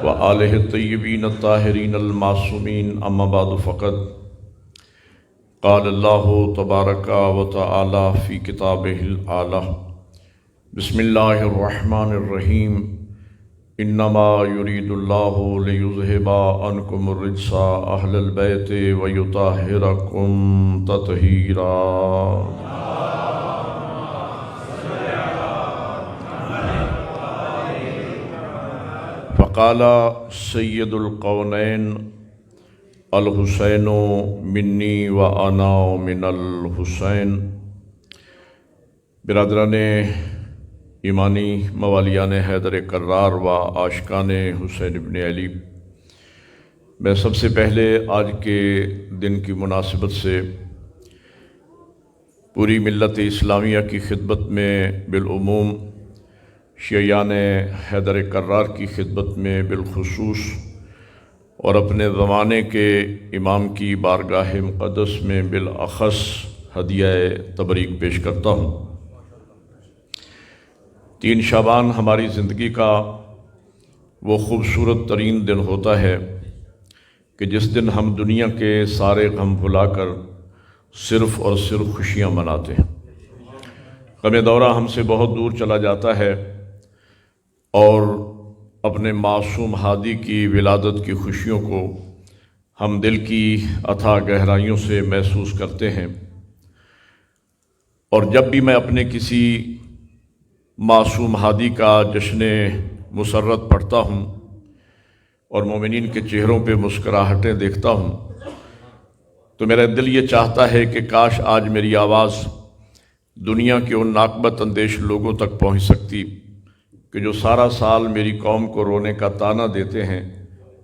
وآلہ الطیبین الطاہرین المعصومین اما بعد فقد قال اللہ تبارک و تعالی فی کتابہ الاعلی بسم اللہ الرحمن الرحیم انما یرید اللہ لیذہب عنکم الرجس اہل البیت ویطہرکم تطہیرا۔ فقال سید القونین الحسین منی و انا من الحسین۔ برادران ایمانی، موالیان حیدر کرار و عاشقان حسین ابن علی، میں سب سے پہلے آج کے دن کی مناسبت سے پوری ملت اسلامیہ کی خدمت میں بالعموم، شیعیان حیدر کرار کی خدمت میں بالخصوص، اور اپنے زمانے کے امام کی بارگاہ مقدس میں بالاخص ہدیہ تبریک پیش کرتا ہوں۔ 3 شعبان ہماری زندگی کا وہ خوبصورت ترین دن ہوتا ہے کہ جس دن ہم دنیا کے سارے غم بھلا کر صرف اور صرف خوشیاں مناتے ہیں۔ غم دورہ ہم سے بہت دور چلا جاتا ہے اور اپنے معصوم ہادی کی ولادت کی خوشیوں کو ہم دل کی اتھاہ گہرائیوں سے محسوس کرتے ہیں، اور جب بھی میں اپنے کسی معصوم ہادی کا جشن مسرت پڑھتا ہوں اور مومنین کے چہروں پہ مسکراہٹیں دیکھتا ہوں تو میرا دل یہ چاہتا ہے کہ کاش آج میری آواز دنیا کے ان ناقبت اندیش لوگوں تک پہنچ سکتی کہ جو سارا سال میری قوم کو رونے کا طعنہ دیتے ہیں۔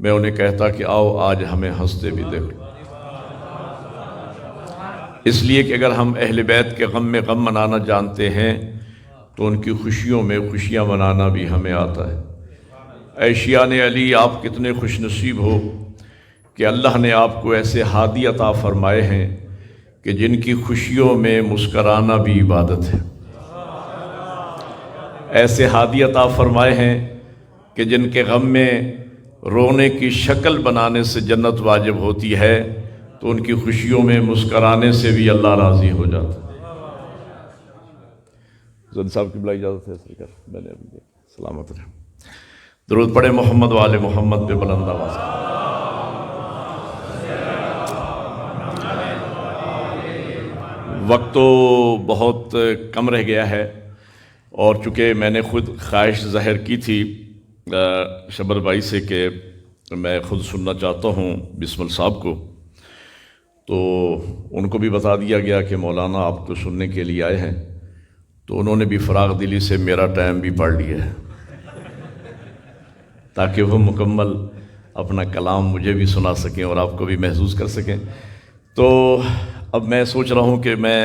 میں انہیں کہتا کہ آؤ آج ہمیں ہنستے بھی دیکھو، اس لیے کہ اگر ہم اہل بیت کے غم میں غم منانا جانتے ہیں تو ان کی خوشیوں میں خوشیاں منانا بھی ہمیں آتا ہے۔ اے شیعان علی، آپ کتنے خوش نصیب ہو کہ اللہ نے آپ کو ایسے ہادی عطا فرمائے ہیں کہ جن کی خوشیوں میں مسکرانا بھی عبادت ہے، ایسے ہادی عطا فرمائے ہیں کہ جن کے غم میں رونے کی شکل بنانے سے جنت واجب ہوتی ہے تو ان کی خوشیوں میں مسکرانے سے بھی اللہ راضی ہو جاتا ہے۔ زن صاحب کی بلائی اجازت ہے سرکار، میں نے ابھی سلامت رہے۔ درود پڑھے محمد وآل محمد پہ بلند آواز۔ وقت تو بہت کم رہ گیا ہے، اور چونکہ میں نے خود خواہش ظاہر کی تھی شبر بھائی سے کہ میں خود سننا چاہتا ہوں بسمل صاحب کو، تو ان کو بھی بتا دیا گیا کہ مولانا آپ کو سننے کے لیے آئے ہیں، تو انہوں نے بھی فراغ دلی سے میرا ٹائم بھی پڑھ لیا ہے تاکہ وہ مکمل اپنا کلام مجھے بھی سنا سکیں اور آپ کو بھی محسوس کر سکیں۔ تو اب میں سوچ رہا ہوں کہ میں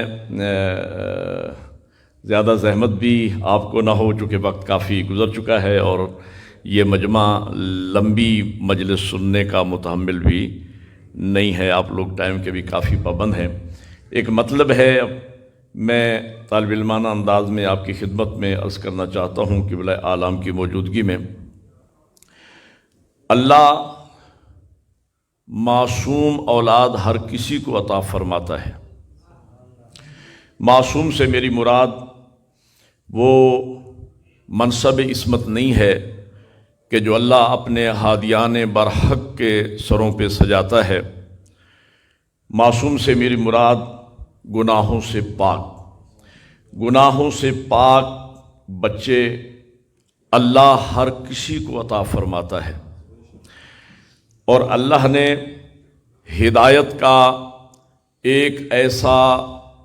زیادہ زحمت بھی آپ کو نہ ہو، چونکہ وقت کافی گزر چکا ہے اور یہ مجمع لمبی مجلس سننے کا متحمل بھی نہیں ہے، آپ لوگ ٹائم کے بھی کافی پابند ہیں۔ ایک مطلب ہے میں طالب علمانہ انداز میں آپ کی خدمت میں عرض کرنا چاہتا ہوں کہ قبلہ عالم کی موجودگی میں اللہ معصوم اولاد ہر کسی کو عطا فرماتا ہے۔ معصوم سے میری مراد وہ منصب عصمت نہیں ہے کہ جو اللہ اپنے ہادیان برحق کے سروں پہ سجاتا ہے۔ معصوم سے میری مراد گناہوں سے پاک، گناہوں سے پاک بچے اللہ ہر کسی کو عطا فرماتا ہے، اور اللہ نے ہدایت کا ایک ایسا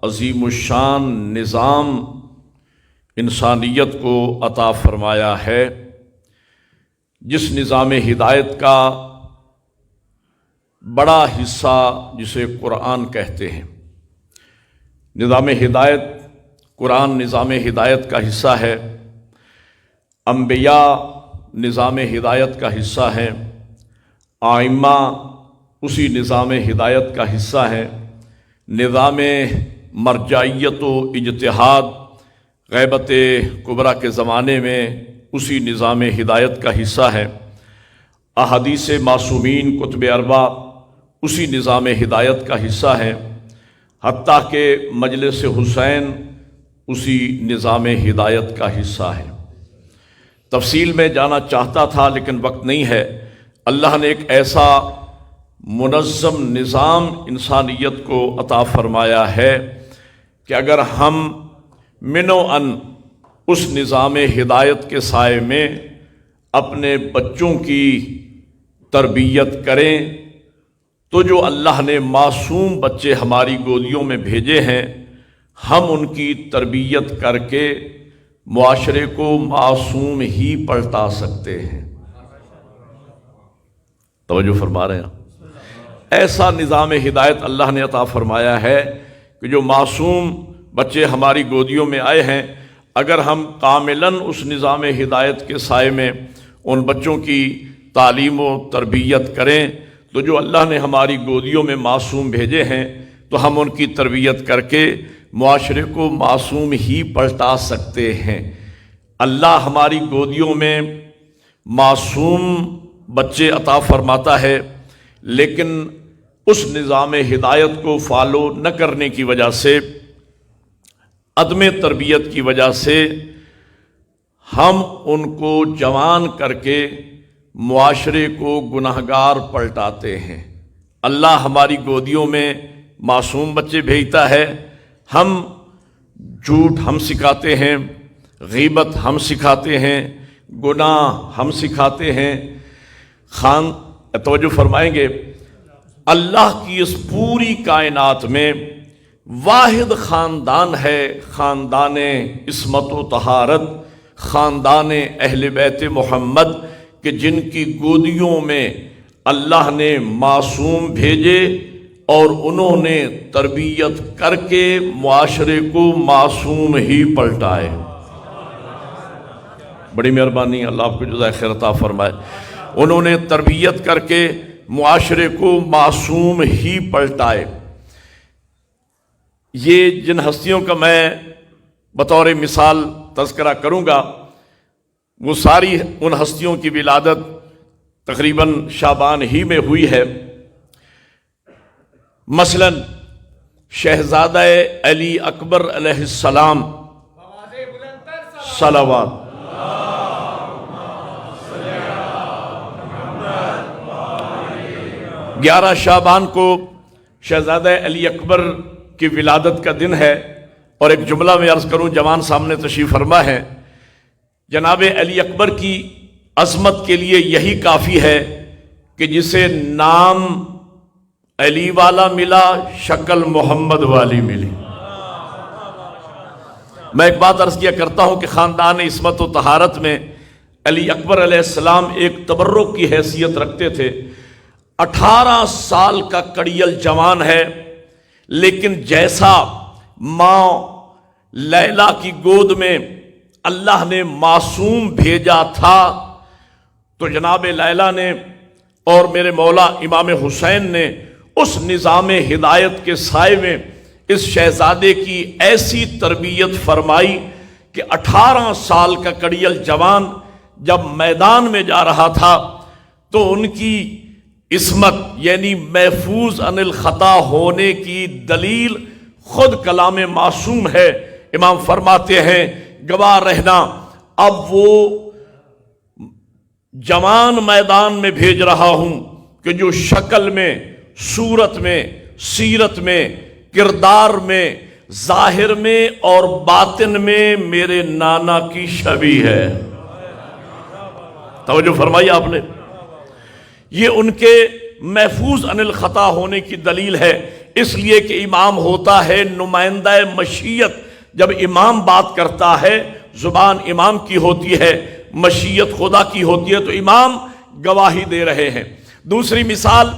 عظیم الشان نظام انسانیت کو عطا فرمایا ہے جس نظام ہدایت کا بڑا حصہ جسے قرآن کہتے ہیں، نظام ہدایت، قرآن نظام ہدایت کا حصہ ہے، انبیاء نظام ہدایت کا حصہ ہیں، آئمہ اسی نظام ہدایت کا حصہ ہے، نظام مرجعیت و اجتہاد غیبت کبریٰ کے زمانے میں اسی نظام ہدایت کا حصہ ہیں، احادیث معصومین کتب اربع اسی نظام ہدایت کا حصہ ہیں، حتیٰ کہ مجلس حسین اسی نظام ہدایت کا حصہ ہے۔ تفصیل میں جانا چاہتا تھا لیکن وقت نہیں ہے۔ اللہ نے ایک ایسا منظم نظام انسانیت کو عطا فرمایا ہے کہ اگر ہم منو ان اس نظام ہدایت کے سائے میں اپنے بچوں کی تربیت کریں تو جو اللہ نے معصوم بچے ہماری گودیوں میں بھیجے ہیں، ہم ان کی تربیت کر کے معاشرے کو معصوم ہی پلٹا سکتے ہیں۔ توجہ فرما رہے ہیں؟ ایسا نظام ہدایت اللہ نے عطا فرمایا ہے کہ جو معصوم بچے ہماری گودیوں میں آئے ہیں، اگر ہم کاملاً اس نظام ہدایت کے سائے میں ان بچوں کی تعلیم و تربیت کریں تو جو اللہ نے ہماری گودیوں میں معصوم بھیجے ہیں تو ہم ان کی تربیت کر کے معاشرے کو معصوم ہی پلٹا سکتے ہیں۔ اللہ ہماری گودیوں میں معصوم بچے عطا فرماتا ہے، لیکن اس نظام ہدایت کو فالو نہ کرنے کی وجہ سے، عدم تربیت کی وجہ سے ہم ان کو جوان کر کے معاشرے کو گناہگار پلٹاتے ہیں۔ اللہ ہماری گودیوں میں معصوم بچے بھیجتا ہے، ہم جھوٹ ہم سکھاتے ہیں، غیبت ہم سکھاتے ہیں، گناہ ہم سکھاتے ہیں۔ توجہ فرمائیں گے، اللہ کی اس پوری کائنات میں واحد خاندان ہے، خاندان عصمت و طہارت، خاندان اہل بیت محمد، کہ جن کی گودیوں میں اللہ نے معصوم بھیجے اور انہوں نے تربیت کر کے معاشرے کو معصوم ہی پلٹائے۔ بڑی مہربانی، اللہ آپ کو جزائے خیر عطا فرمائے۔ انہوں نے تربیت کر کے معاشرے کو معصوم ہی پلٹائے۔ یہ جن ہستیوں کا میں بطور مثال تذکرہ کروں گا، وہ ساری ان ہستیوں کی ولادت تقریباً شعبان ہی میں ہوئی ہے۔ مثلا شہزادہ علی اکبر علیہ السلام صلوات، 11 شعبان کو شہزادہ علی اکبر کی ولادت کا دن ہے، اور ایک جملہ میں عرض کروں، جوان سامنے تشریف فرما ہے، جناب علی اکبر کی عظمت کے لیے یہی کافی ہے کہ جسے نام علی والا ملا، شکل محمد والی ملی۔ میں ایک بات عرض کیا کرتا ہوں کہ خاندان عصمت و طہارت میں علی اکبر علیہ السلام ایک تبرک کی حیثیت رکھتے تھے۔ 18 سال کا کڑیل جوان ہے، لیکن جیسا ماں لیلا کی گود میں اللہ نے معصوم بھیجا تھا، تو جناب لیلا نے اور میرے مولا امام حسین نے اس نظام ہدایت کے سائے میں اس شہزادے کی ایسی تربیت فرمائی کہ 18 سال کا کڑیل جوان جب میدان میں جا رہا تھا تو ان کی عصمت یعنی محفوظ عن الخطا ہونے کی دلیل خود کلام معصوم ہے۔ امام فرماتے ہیں گواہ رہنا، اب وہ جوان میدان میں بھیج رہا ہوں کہ جو شکل میں، صورت میں، سیرت میں، کردار میں، ظاہر میں اور باطن میں میرے نانا کی شبیہ ہے۔ توجہ فرمائی آپ نے، یہ ان کے محفوظ عن الخطا ہونے کی دلیل ہے۔ اس لیے کہ امام ہوتا ہے نمائندہ مشیت۔ جب امام بات کرتا ہے، زبان امام کی ہوتی ہے، مشیت خدا کی ہوتی ہے، تو امام گواہی دے رہے ہیں۔ دوسری مثال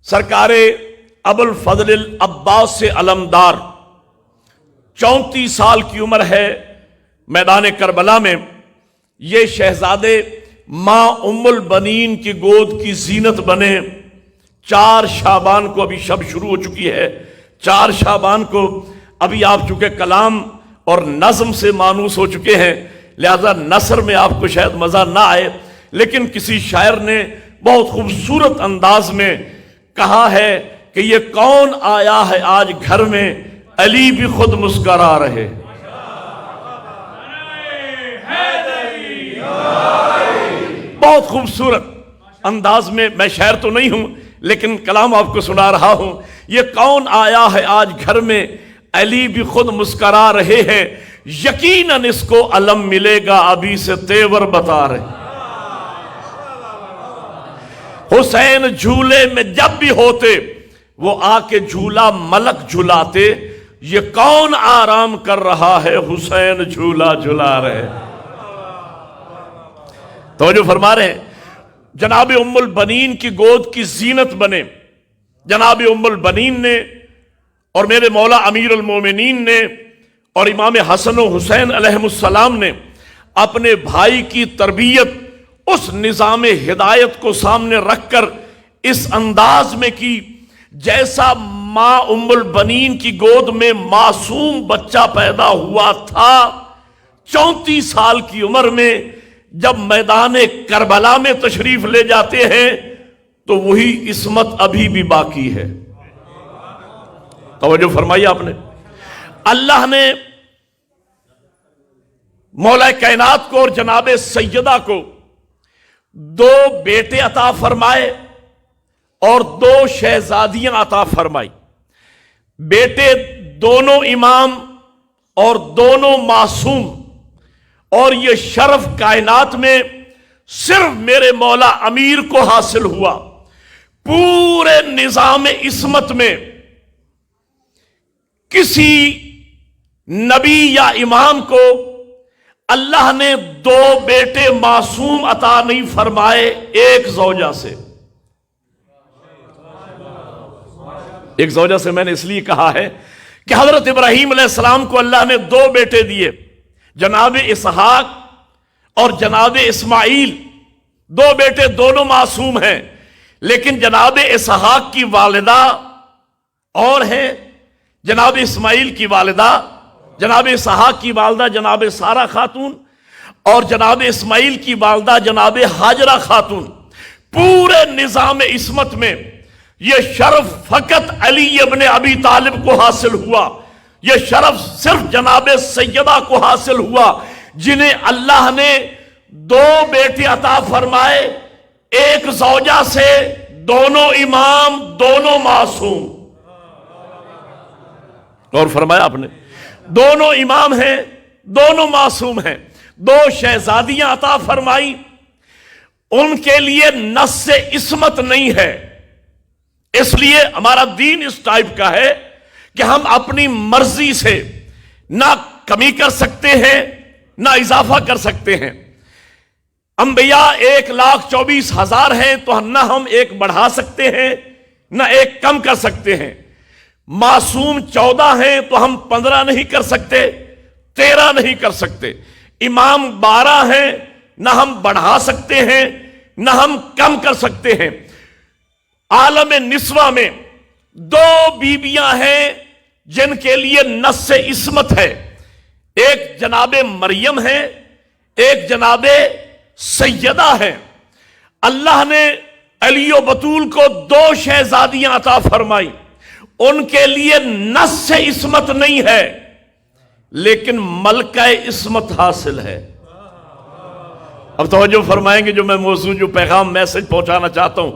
سرکار ابو الفضل العباس سے علمدار، 34 سال کی عمر ہے، میدان کربلا میں یہ شہزادے ماں ام البنین کی گود کی زینت بنے۔ 4 شعبان کو، ابھی شب شروع ہو چکی ہے، 4 شعبان کو ابھی آپ چونکہ کلام اور نظم سے مانوس ہو چکے ہیں، لہذا نثر میں آپ کو شاید مزہ نہ آئے، لیکن کسی شاعر نے بہت خوبصورت انداز میں کہا ہے کہ یہ کون آیا ہے آج گھر میں، علی بھی خود مسکرا رہے۔ بہت خوبصورت انداز میں، میں شاعر تو نہیں ہوں لیکن کلام آپ کو سنا رہا ہوں۔ یہ کون آیا ہے آج گھر میں، علی بھی خود مسکرا رہے ہیں، یقیناً اس کو علم ملے گا ابھی سے تیور بتا رہے۔ حسین جھولے میں جب بھی ہوتے وہ آ کے جھولا ملک جھلاتے، یہ کون آرام کر رہا ہے، حسین جھولا جھلا رہے۔ توجہ فرما رہے ہیں، جناب ام البنین کی گود کی زینت بنے جناب ام البنین نے اور میرے مولا امیر المومنین نے اور امام حسن و حسین علیہ السلام نے اپنے بھائی کی تربیت اس نظام ہدایت کو سامنے رکھ کر اس انداز میں کی جیسا ماں ام البنین کی گود میں معصوم بچہ پیدا ہوا تھا 34 سال کی عمر میں، جب میدان کربلا میں تشریف لے جاتے ہیں تو وہی عصمت ابھی بھی باقی ہے۔ توجہ فرمائی آپ نے، اللہ نے مولا کائنات کو اور جناب سیدہ کو 2 بیٹے عطا فرمائے اور 2 شہزادیاں عطا فرمائی۔ بیٹے دونوں امام اور دونوں معصوم، اور یہ شرف کائنات میں صرف میرے مولا امیر کو حاصل ہوا۔ پورے نظام عصمت میں کسی نبی یا امام کو اللہ نے 2 بیٹے معصوم عطا نہیں فرمائے ایک زوجہ سے۔ ایک زوجہ سے میں نے اس لیے کہا ہے کہ حضرت ابراہیم علیہ السلام کو اللہ نے 2 بیٹے دیے، جناب اسحاق اور جناب اسماعیل، 2 بیٹے دونوں معصوم ہیں، لیکن جناب اسحاق کی والدہ اور ہیں، جناب اسماعیل کی والدہ، جناب اسحاق کی والدہ جناب سارہ خاتون اور جناب اسماعیل کی والدہ جناب ہاجرہ خاتون۔ پورے نظام عصمت میں یہ شرف فقط علی ابن ابی طالب کو حاصل ہوا، یہ شرف صرف جناب سیدہ کو حاصل ہوا، جنہیں اللہ نے 2 بیٹے عطا فرمائے ایک زوجہ سے، دونوں امام دونوں معصوم۔ اور فرمایا آپ نے دونوں امام ہیں، دونوں معصوم ہیں۔ 2 شہزادیاں عطا فرمائی، ان کے لیے نص عصمت نہیں ہے، اس لیے ہمارا دین اس ٹائپ کا ہے کہ ہم اپنی مرضی سے نہ کمی کر سکتے ہیں نہ اضافہ کر سکتے ہیں۔ انبیاء 1,24,000 ہیں تو نہ ہم ایک بڑھا سکتے ہیں نہ ایک کم کر سکتے ہیں۔ معصوم 14 ہیں تو ہم 15 نہیں کر سکتے، 13 نہیں کر سکتے۔ امام 12 ہیں، نہ ہم بڑھا سکتے ہیں نہ ہم کم کر سکتے ہیں۔ عالم نسواں میں 2 بیویاں ہیں جن کے لیے نص عصمت ہے، ایک جناب مریم ہے، ایک جناب سیدہ ہے۔ اللہ نے علی و بطول کو 2 شہزادیاں عطا فرمائی، ان کے لیے نص عصمت نہیں ہے لیکن ملکہ عصمت حاصل ہے۔ اب توجہ فرمائیں گے جو میں موضوع، جو پیغام میسج پہنچانا چاہتا ہوں،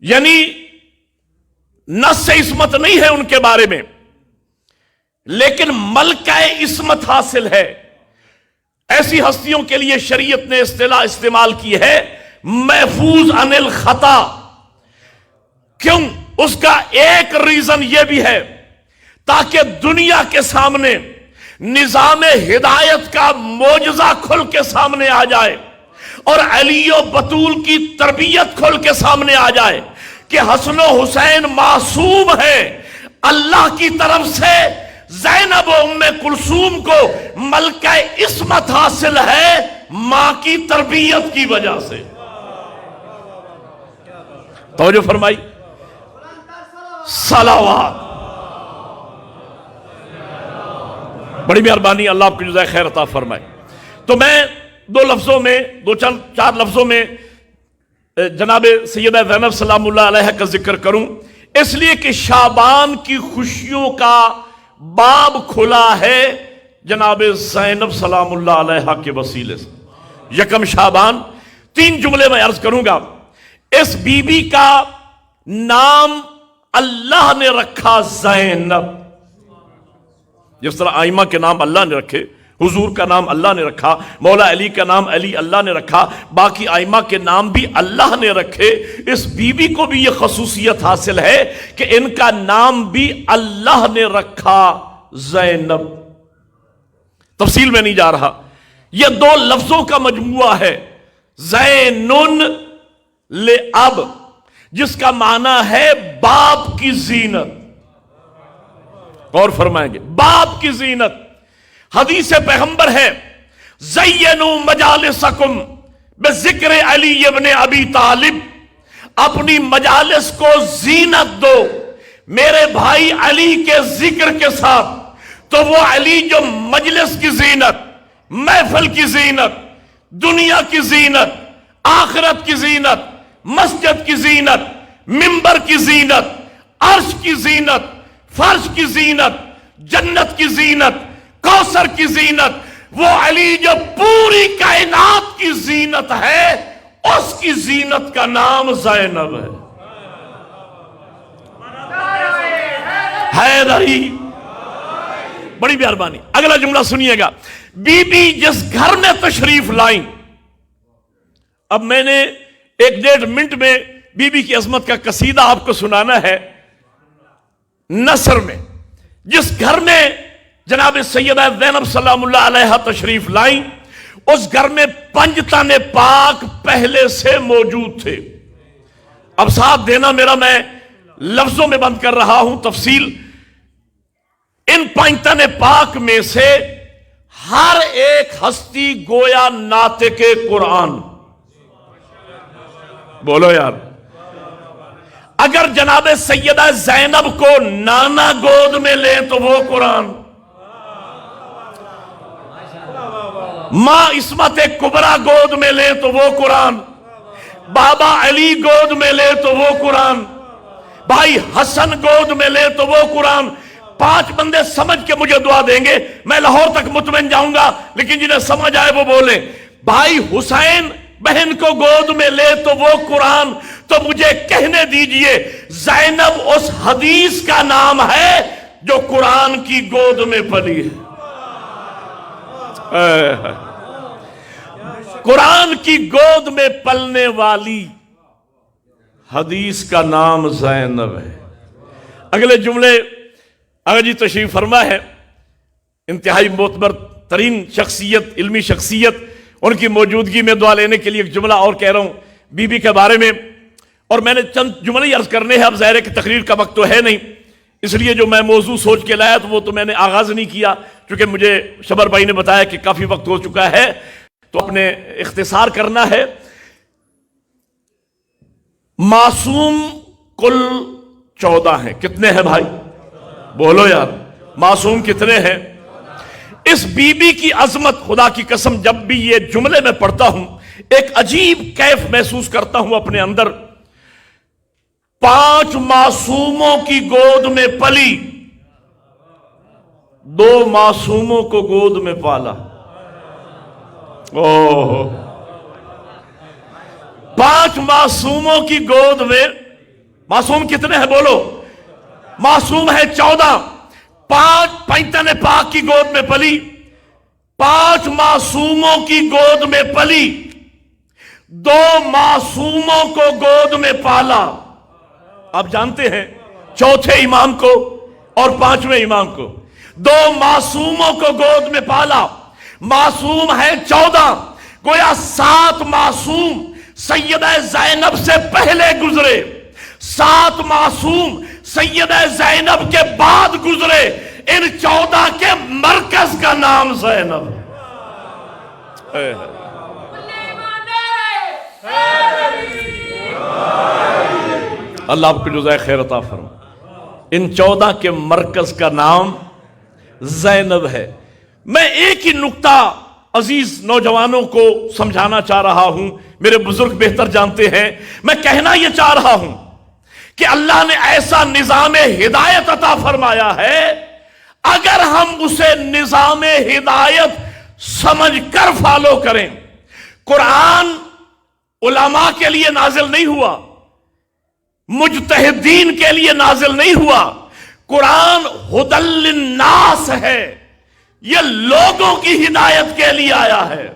یعنی نص عصمت نہیں ہے ان کے بارے میں لیکن ملکہ عصمت حاصل ہے۔ ایسی ہستیوں کے لیے شریعت نے اصطلاح استعمال کی ہے محفوظ عن الخطا۔ کیوں؟ اس کا ایک ریزن یہ بھی ہے تاکہ دنیا کے سامنے نظام ہدایت کا معجزہ کھل کے سامنے آ جائے اور علی و بطول کی تربیت کھل کے سامنے آ جائے کہ حسن و حسین معصوم ہے۔ اللہ کی طرف سے زینب و ام کلثوم کو ملکہ عصمت حاصل ہے ماں کی تربیت کی وجہ سے۔ توجہ فرمائی، صلوات۔ بڑی مہربانی، اللہ آپ کو جزائے خیر عطا فرمائے۔ تو میں دو چار لفظوں میں جناب سیدہ زینب سلام اللہ علیہ کا ذکر کروں، اس لیے کہ شعبان کی خوشیوں کا باب کھلا ہے جناب زینب سلام اللہ علیہ کے وسیلے سے۔ یکم شعبان، 3 جملے میں عرض کروں گا۔ اس بی بی کا نام اللہ نے رکھا زینب، جس طرح آئمہ کے نام اللہ نے رکھے، حضور کا نام اللہ نے رکھا، مولا علی کا نام علی اللہ نے رکھا، باقی آئمہ کے نام بھی اللہ نے رکھے۔ اس بی بی کو بھی یہ خصوصیت حاصل ہے کہ ان کا نام بھی اللہ نے رکھا زینب۔ تفصیل میں نہیں جا رہا، یہ 2 لفظوں کا مجموعہ ہے، زینن لعب، جس کا معنی ہے باپ کی زینت۔ غور فرمائیں گے، باپ کی زینت۔ حدیث پیغمبر ہے، زینوا مجالسکم بذکر علی ابن ابی طالب، اپنی مجالس کو زینت دو میرے بھائی علی کے ذکر کے ساتھ۔ تو وہ علی جو مجلس کی زینت، محفل کی زینت، دنیا کی زینت، آخرت کی زینت، مسجد کی زینت، منبر کی زینت، عرش کی زینت، فرش کی زینت، جنت کی زینت، کوثر کی زینت، وہ علی جو پوری کائنات کی زینت ہے، اس کی زینت کا نام زینب ہے۔ حیدری، بڑی مہربانی۔ اگلا جملہ سنیے گا، بی بی جس گھر میں تشریف لائیں۔ اب میں نے 1.5 منٹ میں بی بی کی عظمت کا قصیدہ آپ کو سنانا ہے نثر میں۔ جس گھر میں جناب سیدہ زینب سلام اللہ علیہ تشریف لائیں، اس گھر میں 5 تن پاک پہلے سے موجود تھے۔ اب ساتھ دینا میرا، میں لفظوں میں بند کر رہا ہوں تفصیل۔ ان 5 تن پاک میں سے ہر ایک ہستی گویا ناطق قرآن۔ بولو یار، اگر جناب سیدہ زینب کو نانا گود میں لیں تو وہ قرآن، ماں عصمت کبریٰ گود میں لیں تو وہ قرآن، بابا علی گود میں لیں تو وہ قرآن، بھائی حسن گود میں لیں تو وہ قرآن۔ 5 بندے سمجھ کے مجھے دعا دیں گے، میں لاہور تک مطمئن جاؤں گا، لیکن جنہیں سمجھ آئے وہ بولیں۔ بھائی حسین بہن کو گود میں لے تو وہ قرآن۔ تو مجھے کہنے دیجئے، زینب اس حدیث کا نام ہے جو قرآن کی گود میں پلی ہے۔ قرآن کی گود میں پلنے والی حدیث کا نام زینب ہے۔ اگلے جملے اگر جی تشریف فرما ہے، انتہائی معتبر ترین شخصیت، علمی شخصیت، ان کی موجودگی میں دعا لینے کے لیے ایک جملہ اور کہہ رہا ہوں بی بی کے بارے میں، اور میں نے چند جملے ہی عرض کرنے ہیں۔ اب ظاہر ہے کہ تقریر کا وقت تو ہے نہیں، اس لیے جو میں موضوع سوچ کے لایا تو وہ تو میں نے آغاز نہیں کیا، چونکہ مجھے شبر بھائی نے بتایا کہ کافی وقت ہو چکا ہے، تو اپنے اختصار کرنا ہے۔ معصوم کل 14 ہیں۔ کتنے ہیں بھائی؟ بولو یار، معصوم کتنے ہیں؟ اس بی بی کی عظمت، خدا کی قسم جب بھی یہ جملے میں پڑھتا ہوں ایک عجیب کیف محسوس کرتا ہوں اپنے اندر۔ 5 معصوموں کی گود میں پلی، 2 معصوموں کو گود میں پالا۔ 5 معصوموں کی گود میں، معصوم کتنے ہیں بولو؟ معصوم ہے 14، 5 تن پاک کی گود میں پلی، 5 معصوموں کی گود میں پلی، 2 معصوموں کو گود میں پالا۔ آپ جانتے ہیں چوتھے امام کو اور 5ویں امام کو، 2 معصوموں کو گود میں پالا۔ معصوم ہے 14، گویا 7 معصوم سیدہ زینب سے پہلے گزرے، 7 معصوم سیدہ زینب کے بعد گزرے۔ ان 14 کے مرکز کا نام زینب ہے۔ اللہ آپ کو جزائے خیر عطا فرمائے۔ ان 14 کے مرکز کا نام زینب ہے۔ میں ایک ہی نکتہ عزیز نوجوانوں کو سمجھانا چاہ رہا ہوں، میرے بزرگ بہتر جانتے ہیں، میں کہنا یہ چاہ رہا ہوں کہ اللہ نے ایسا نظام ہدایت عطا فرمایا ہے، اگر ہم اسے نظام ہدایت سمجھ کر فالو کریں۔ قرآن علماء کے لیے نازل نہیں ہوا، مجتہدین کے لیے نازل نہیں ہوا، قرآن ہدی للناس ہے، یہ لوگوں کی ہدایت کے لیے آیا ہے۔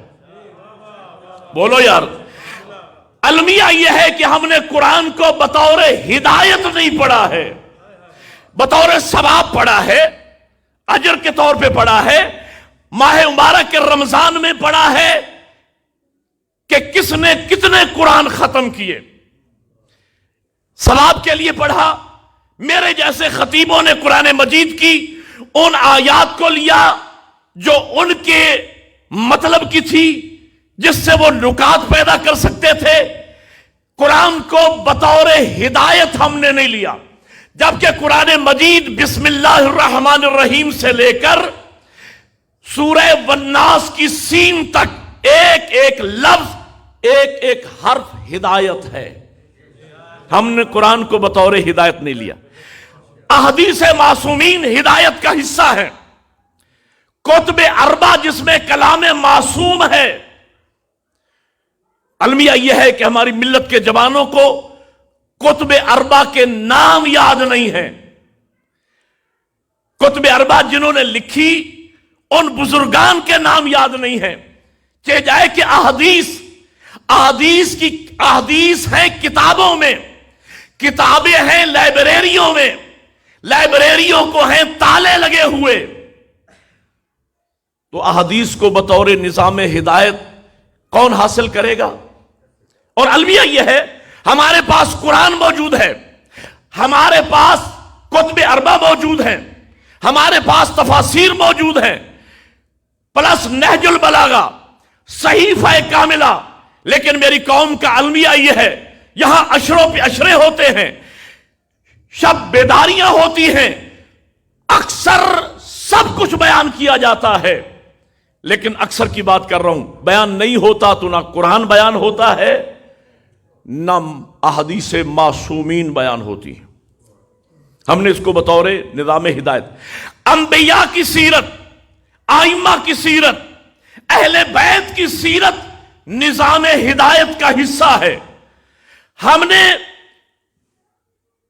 بولو یار، المیہ یہ ہے کہ ہم نے قرآن کو بطور ہدایت نہیں پڑھا ہے، بطور ثواب پڑھا ہے، اجر کے طور پہ پڑھا ہے۔ ماہ مبارک کے رمضان میں پڑھا ہے کہ کس نے کتنے قرآن ختم کیے، ثواب کے لیے پڑھا۔ میرے جیسے خطیبوں نے قرآن مجید کی ان آیات کو لیا جو ان کے مطلب کی تھی، جس سے وہ نکات پیدا کر سکتے تھے۔ قرآن کو بطور ہدایت ہم نے نہیں لیا، جبکہ قرآن مجید بسم اللہ الرحمن الرحیم سے لے کر سورہ والناس کی سین تک ایک ایک لفظ، ایک ایک حرف ہدایت ہے۔ ہم نے قرآن کو بطور ہدایت نہیں لیا۔ احادیث معصومین ہدایت کا حصہ ہے، کتب اربع جس میں کلام معصوم ہے۔ المیہ یہ ہے کہ ہماری ملت کے جوانوں کو کتب اربع کے نام یاد نہیں ہیں۔ کتب اربع جنہوں نے لکھی ان بزرگان کے نام یاد نہیں ہیں، کہ جائے کہ احادیث ہیں کتابوں میں، کتابیں ہیں لائبریریوں میں، لائبریریوں کو ہیں تالے لگے ہوئے۔ تو احادیث کو بطور نظام ہدایت کون حاصل کرے گا؟ اور المیہ یہ ہے، ہمارے پاس قرآن موجود ہے، ہمارے پاس کتب اربع موجود ہیں، ہمارے پاس تفاسیر موجود ہیں، پلس نہج البلاغہ، صحیفہ کاملہ، لیکن میری قوم کا المیہ یہ ہے، یہاں عشروں پہ عشرے ہوتے ہیں، شب بیداریاں ہوتی ہیں، اکثر سب کچھ بیان کیا جاتا ہے، لیکن اکثر کی بات کر رہا ہوں، بیان نہیں ہوتا تو نہ قرآن بیان ہوتا ہے، نہ احادیث معصومین بیان ہوتی ہیں۔ ہم نے اس کو بطور نظام ہدایت، انبیاء کی سیرت، ائمہ کی سیرت، اہل بیت کی سیرت نظام ہدایت کا حصہ ہے۔ ہم نے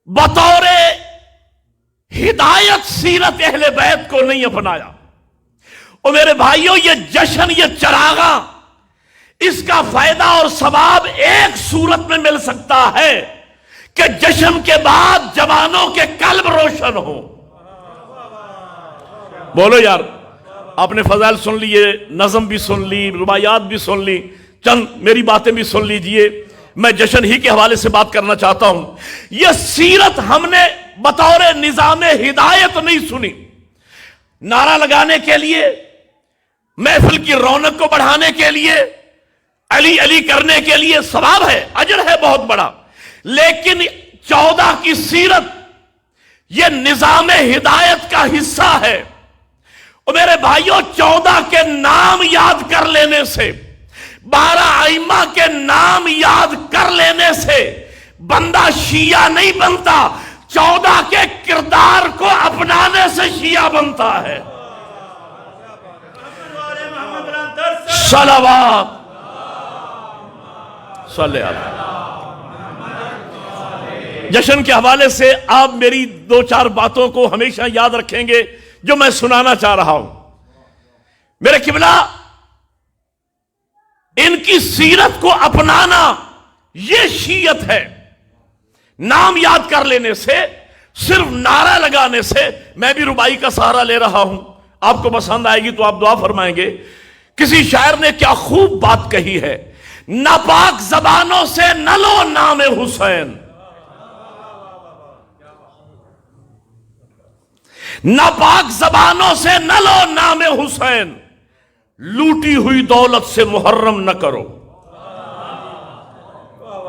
بطور ہدایت سیرت اہل بیت کو نہیں اپنایا۔ اور میرے بھائیوں، یہ جشن، یہ چراغاں، اس کا فائدہ اور ثواب ایک صورت میں مل سکتا ہے کہ جشن کے بعد جوانوں کے قلب روشن ہو۔ بولو یار، آپ نے فضائل سن لیے، نظم بھی سن لی، روایات بھی سن لی، چند میری باتیں بھی سن لیجئے۔ میں جشن ہی کے حوالے سے بات کرنا چاہتا ہوں۔ یہ سیرت ہم نے بطور نظام ہدایت نہیں سنی۔ نعرہ لگانے کے لیے، محفل کی رونق کو بڑھانے کے لیے، علی علی کرنے کے لیے ثواب ہے، اجر ہے بہت بڑا، لیکن 14 کی سیرت یہ نظام ہدایت کا حصہ ہے۔ اور میرے بھائیوں، 14 کے نام یاد کر لینے سے، 12 ائمہ کے نام یاد کر لینے سے بندہ شیعہ نہیں بنتا، 14 کے کردار کو اپنانے سے شیعہ بنتا ہے۔ صلوات صلی اللہ۔ جشن کے حوالے سے آپ میری 2-4 باتوں کو ہمیشہ یاد رکھیں گے جو میں سنانا چاہ رہا ہوں۔ میرے قبلہ، ان کی سیرت کو اپنانا یہ شیعت ہے۔ نام یاد کر لینے سے، صرف نعرہ لگانے سے، میں بھی ربائی کا سہارا لے رہا ہوں، آپ کو پسند آئے گی تو آپ دعا فرمائیں گے۔ کسی شاعر نے کیا خوب بات کہی ہے، ناپاک زبانوں سے نہ لو نام حسین، ناپاک زبانوں سے نہ لو نام حسین، لوٹی ہوئی دولت سے محرم نہ کرو۔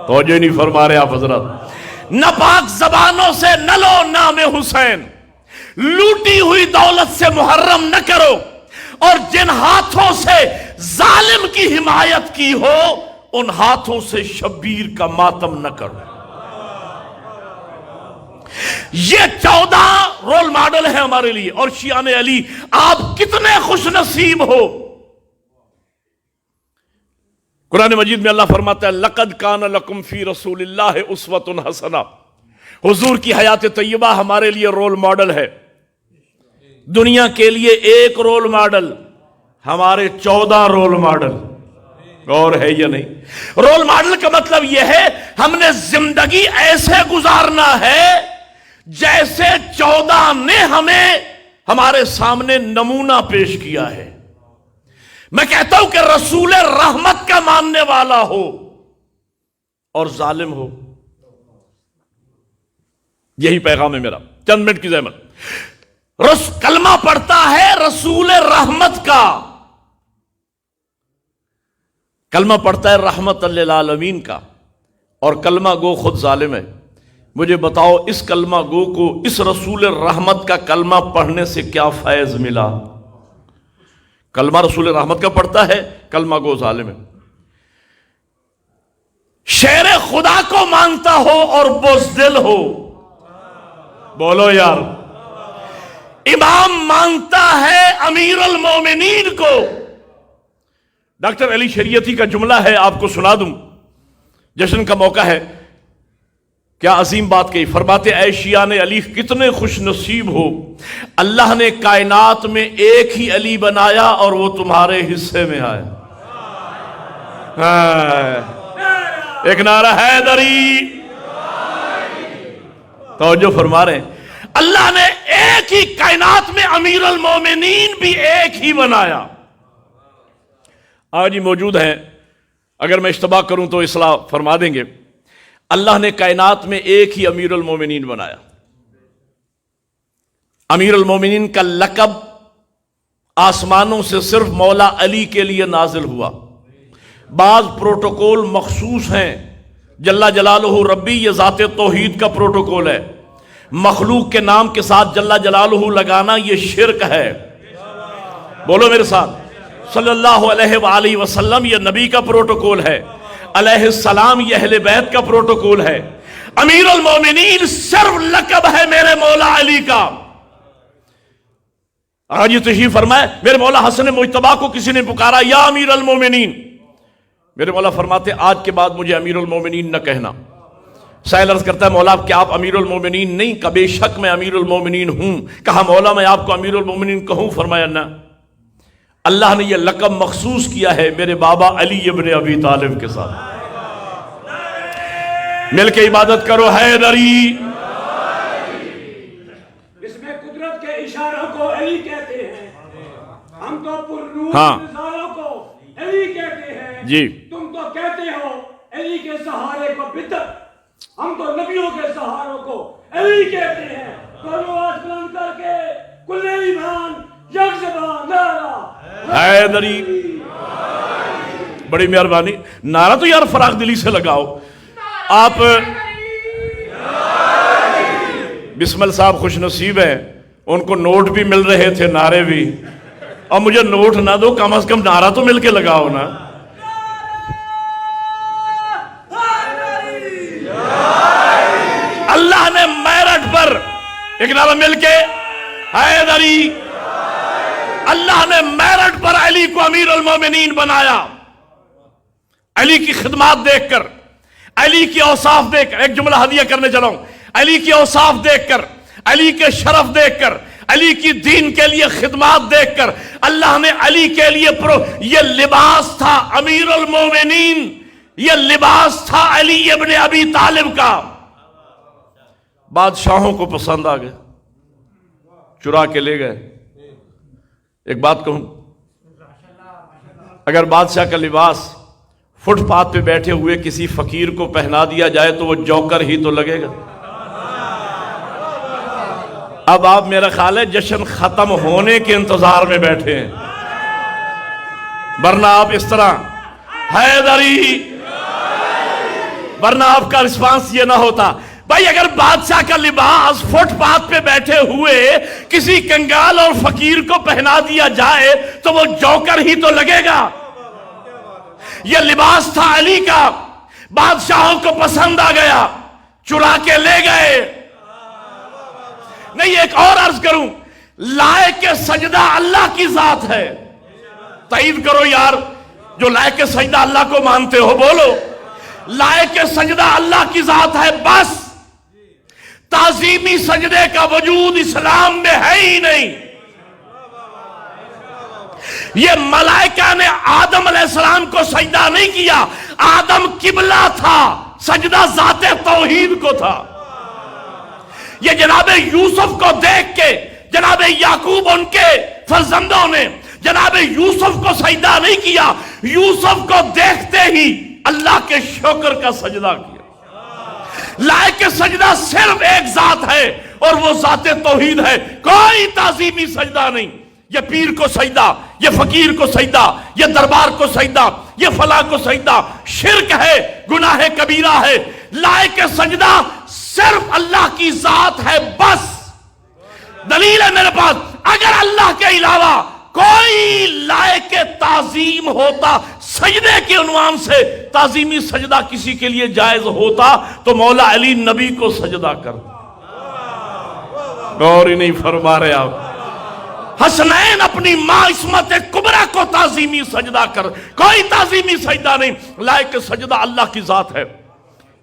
توجہ نہیں فرما رہے آپ حضرات۔ ناپاک زبانوں سے نہ لو نام حسین، لوٹی ہوئی دولت سے محرم نہ کرو، اور جن ہاتھوں سے ظالم کی حمایت کی ہو، ان ہاتھوں سے شبیر کا ماتم نہ کرو۔ یہ 14 رول ماڈل ہے ہمارے لیے۔ اور شیعان علی، آپ کتنے خوش نصیب ہو۔ قرآن مجید میں اللہ فرماتا ہے لَقَدْ كَانَ لَكُمْ فِي رَسُولِ اللَّهِ أُسْوَةٌ حَسَنَةٌ، حضور کی حیات طیبہ ہمارے لیے رول ماڈل ہے۔ دنیا کے لیے ایک رول ماڈل، ہمارے 14 رول ماڈل، اور ہے یا نہیں؟ رول ماڈل کا مطلب یہ ہے ہم نے زندگی ایسے گزارنا ہے جیسے 14 نے ہمیں ہمارے سامنے نمونہ پیش کیا ہے۔ میں کہتا ہوں کہ رسول رحمت کا ماننے والا ہو اور ظالم ہو، یہی پیغام ہے میرا۔ چند منٹ کی زحمت۔ کلمہ پڑھتا ہے رسول رحمت کا، کلمہ پڑھتا ہے رحمت للعالمین کا، اور کلمہ گو خود ظالم ہے۔ مجھے بتاؤ اس کلمہ گو کو اس رسول رحمت کا کلمہ پڑھنے سے کیا فیض ملا؟ کلمہ رسول رحمت کا پڑھتا ہے، کلمہ گو ظالم ہے۔ شیر خدا کو مانتا ہو اور بزدل ہو، بولو یار۔ امام مانتا ہے امیر المومنین کو۔ ڈاکٹر علی شریعتی کا جملہ ہے، آپ کو سنا دوں، جشن کا موقع ہے۔ کیا عظیم بات کہی، فرماتے اے شیعان علی کتنے خوش نصیب ہو، اللہ نے کائنات میں ایک ہی علی بنایا اور وہ تمہارے حصے میں آیا۔ ایک نعرہ حیدری، توجہ فرما رہے ہیں۔ اللہ نے ایک ہی کائنات میں امیر المومنین بھی ایک ہی بنایا۔ آج ہی موجود ہیں، اگر میں اشتباہ کروں تو اصلاح فرما دیں گے۔ اللہ نے کائنات میں ایک ہی امیر المومنین بنایا۔ امیر المومنین کا لقب آسمانوں سے صرف مولا علی کے لیے نازل ہوا۔ بعض پروٹوکول مخصوص ہیں، جل جلالہ ربی، یہ ذات توحید کا پروٹوکول ہے۔ مخلوق کے نام کے ساتھ جل جلالہ لگانا یہ شرک ہے۔ بولو میرے ساتھ، صلی اللہ علیہ وآلہ وسلم یہ نبی کا پروٹوکول ہے، علیہ السلام یہ اہل بیت کا پروٹوکول ہے۔ امیر المومنین صرف لقب ہے میرے مولا علی کا۔ آج یہ تشریف فرمائے، میرے مولا حسن مجتبیٰ کو کسی نے پکارا یا امیر المومنین، میرے مولا فرماتے آج کے بعد مجھے امیر المومنین نہ کہنا۔ سائل عرض کرتا ہے مولا کیا آپ امیر المومنین نہیں؟ کہا بے شک میں امیر المومنین ہوں۔ کہا مولا میں آپ کو امیر المومنین کہوں؟ فرمایا نہ، اللہ نے یہ لقب مخصوص کیا ہے میرے بابا علی ابن ابی طالب کے ساتھ۔ مل کے عبادت کرو حیدری۔ اس میں قدرت کے اشاروں کو علی کہتے ہیں، ہم تو پرنور ہاں نظاروں کو علی کہتے ہیں۔ جی تم تو کہتے ہو علی کے سہارے کو بدعت، ہم تو نبیوں کے سہاروں کو علی کہتے ہیں۔ دونوں آج بلند کر کے کل ایمان یک زبان نعرہ حیدری۔ بڑی مہربانی، نعرہ تو یار فراغ دلی سے لگاؤ۔ آپ بسمل صاحب خوش نصیب ہیں، ان کو نوٹ بھی مل رہے تھے، نعرے بھی، اور مجھے نوٹ نہ دو، کم از کم نعرہ تو مل کے لگاؤ نا۔ اللہ نے میرٹ پر ایک نعرہ مل کے حیدری، اللہ نے میرٹ پر علی کو امیر المومنین بنایا۔ علی کی خدمات دیکھ کر، علی کی اوصاف دیکھ کر، ایک جملہ ہدیہ کرنے چلا ہوں، علی کی اوصاف دیکھ کر، علی کے شرف دیکھ کر، علی کی دین کے لیے خدمات دیکھ کر، اللہ نے علی کے لیے یہ لباس تھا امیر المومنین، یہ لباس تھا علی ابن ابی طالب کا۔ بادشاہوں کو پسند آ گئے، چرا کے لے گئے۔ ایک بات کہوں، اگر بادشاہ کا لباس فٹ پاتھ پہ بیٹھے ہوئے کسی فقیر کو پہنا دیا جائے تو وہ جوکر ہی تو لگے گا۔ اب آپ میرا خیال ہے جشن ختم ہونے کے انتظار میں بیٹھے ہیں، ورنہ آپ اس طرح حیدری، ورنہ آپ کا رسپانس یہ نہ ہوتا۔ بھائی اگر بادشاہ کا لباس فٹ پاتھ پہ بیٹھے ہوئے کسی کنگال اور فقیر کو پہنا دیا جائے تو وہ جوکر ہی تو لگے گا۔ یہ لباس تھا علی کا، بادشاہوں کو پسند آ گیا، چرا کے لے گئے۔ نہیں، ایک اور عرض کروں، لائق سجدہ اللہ کی ذات ہے۔ تائید کرو یار، جو لائق سجدہ اللہ کو مانتے ہو بولو، لائق سجدہ اللہ کی ذات ہے بس۔ تعظیمی سجدے کا وجود اسلام میں ہے ہی نہیں۔ یہ ملائکہ نے آدم علیہ السلام کو سجدہ نہیں کیا، آدم قبلہ تھا، سجدہ ذات توحید کو تھا۔ یہ جناب یوسف کو دیکھ کے جناب یعقوب ان کے فرزندوں نے جناب یوسف کو سجدہ نہیں کیا، یوسف کو دیکھتے ہی اللہ کے شکر کا سجدہ کیا۔ لائق سجدہ صرف ایک ذات ہے اور وہ ذات توحید ہے، کوئی تعظیمی سجدہ نہیں۔ یہ پیر کو سجدہ، یہ فقیر کو سجدہ، یہ دربار کو سجدہ، یہ فلاں کو سجدہ، شرک ہے، گناہ کبیرہ ہے۔ لائق سجدہ صرف اللہ کی ذات ہے بس۔ دلیل ہے میرے پاس، اگر اللہ کے علاوہ کوئی لائق تعظیم ہوتا، سجدے کے عنوان سے تعظیمی سجدہ کسی کے لیے جائز ہوتا تو مولا علی نبی کو سجدہ کر۔ غور ہی نہیں فرما رہے آپ۔ حسنین اپنی ماں عصمت کبریٰ کو تعظیمی سجدہ کر، کوئی تعظیمی سجدہ نہیں، لائق سجدہ اللہ کی ذات ہے۔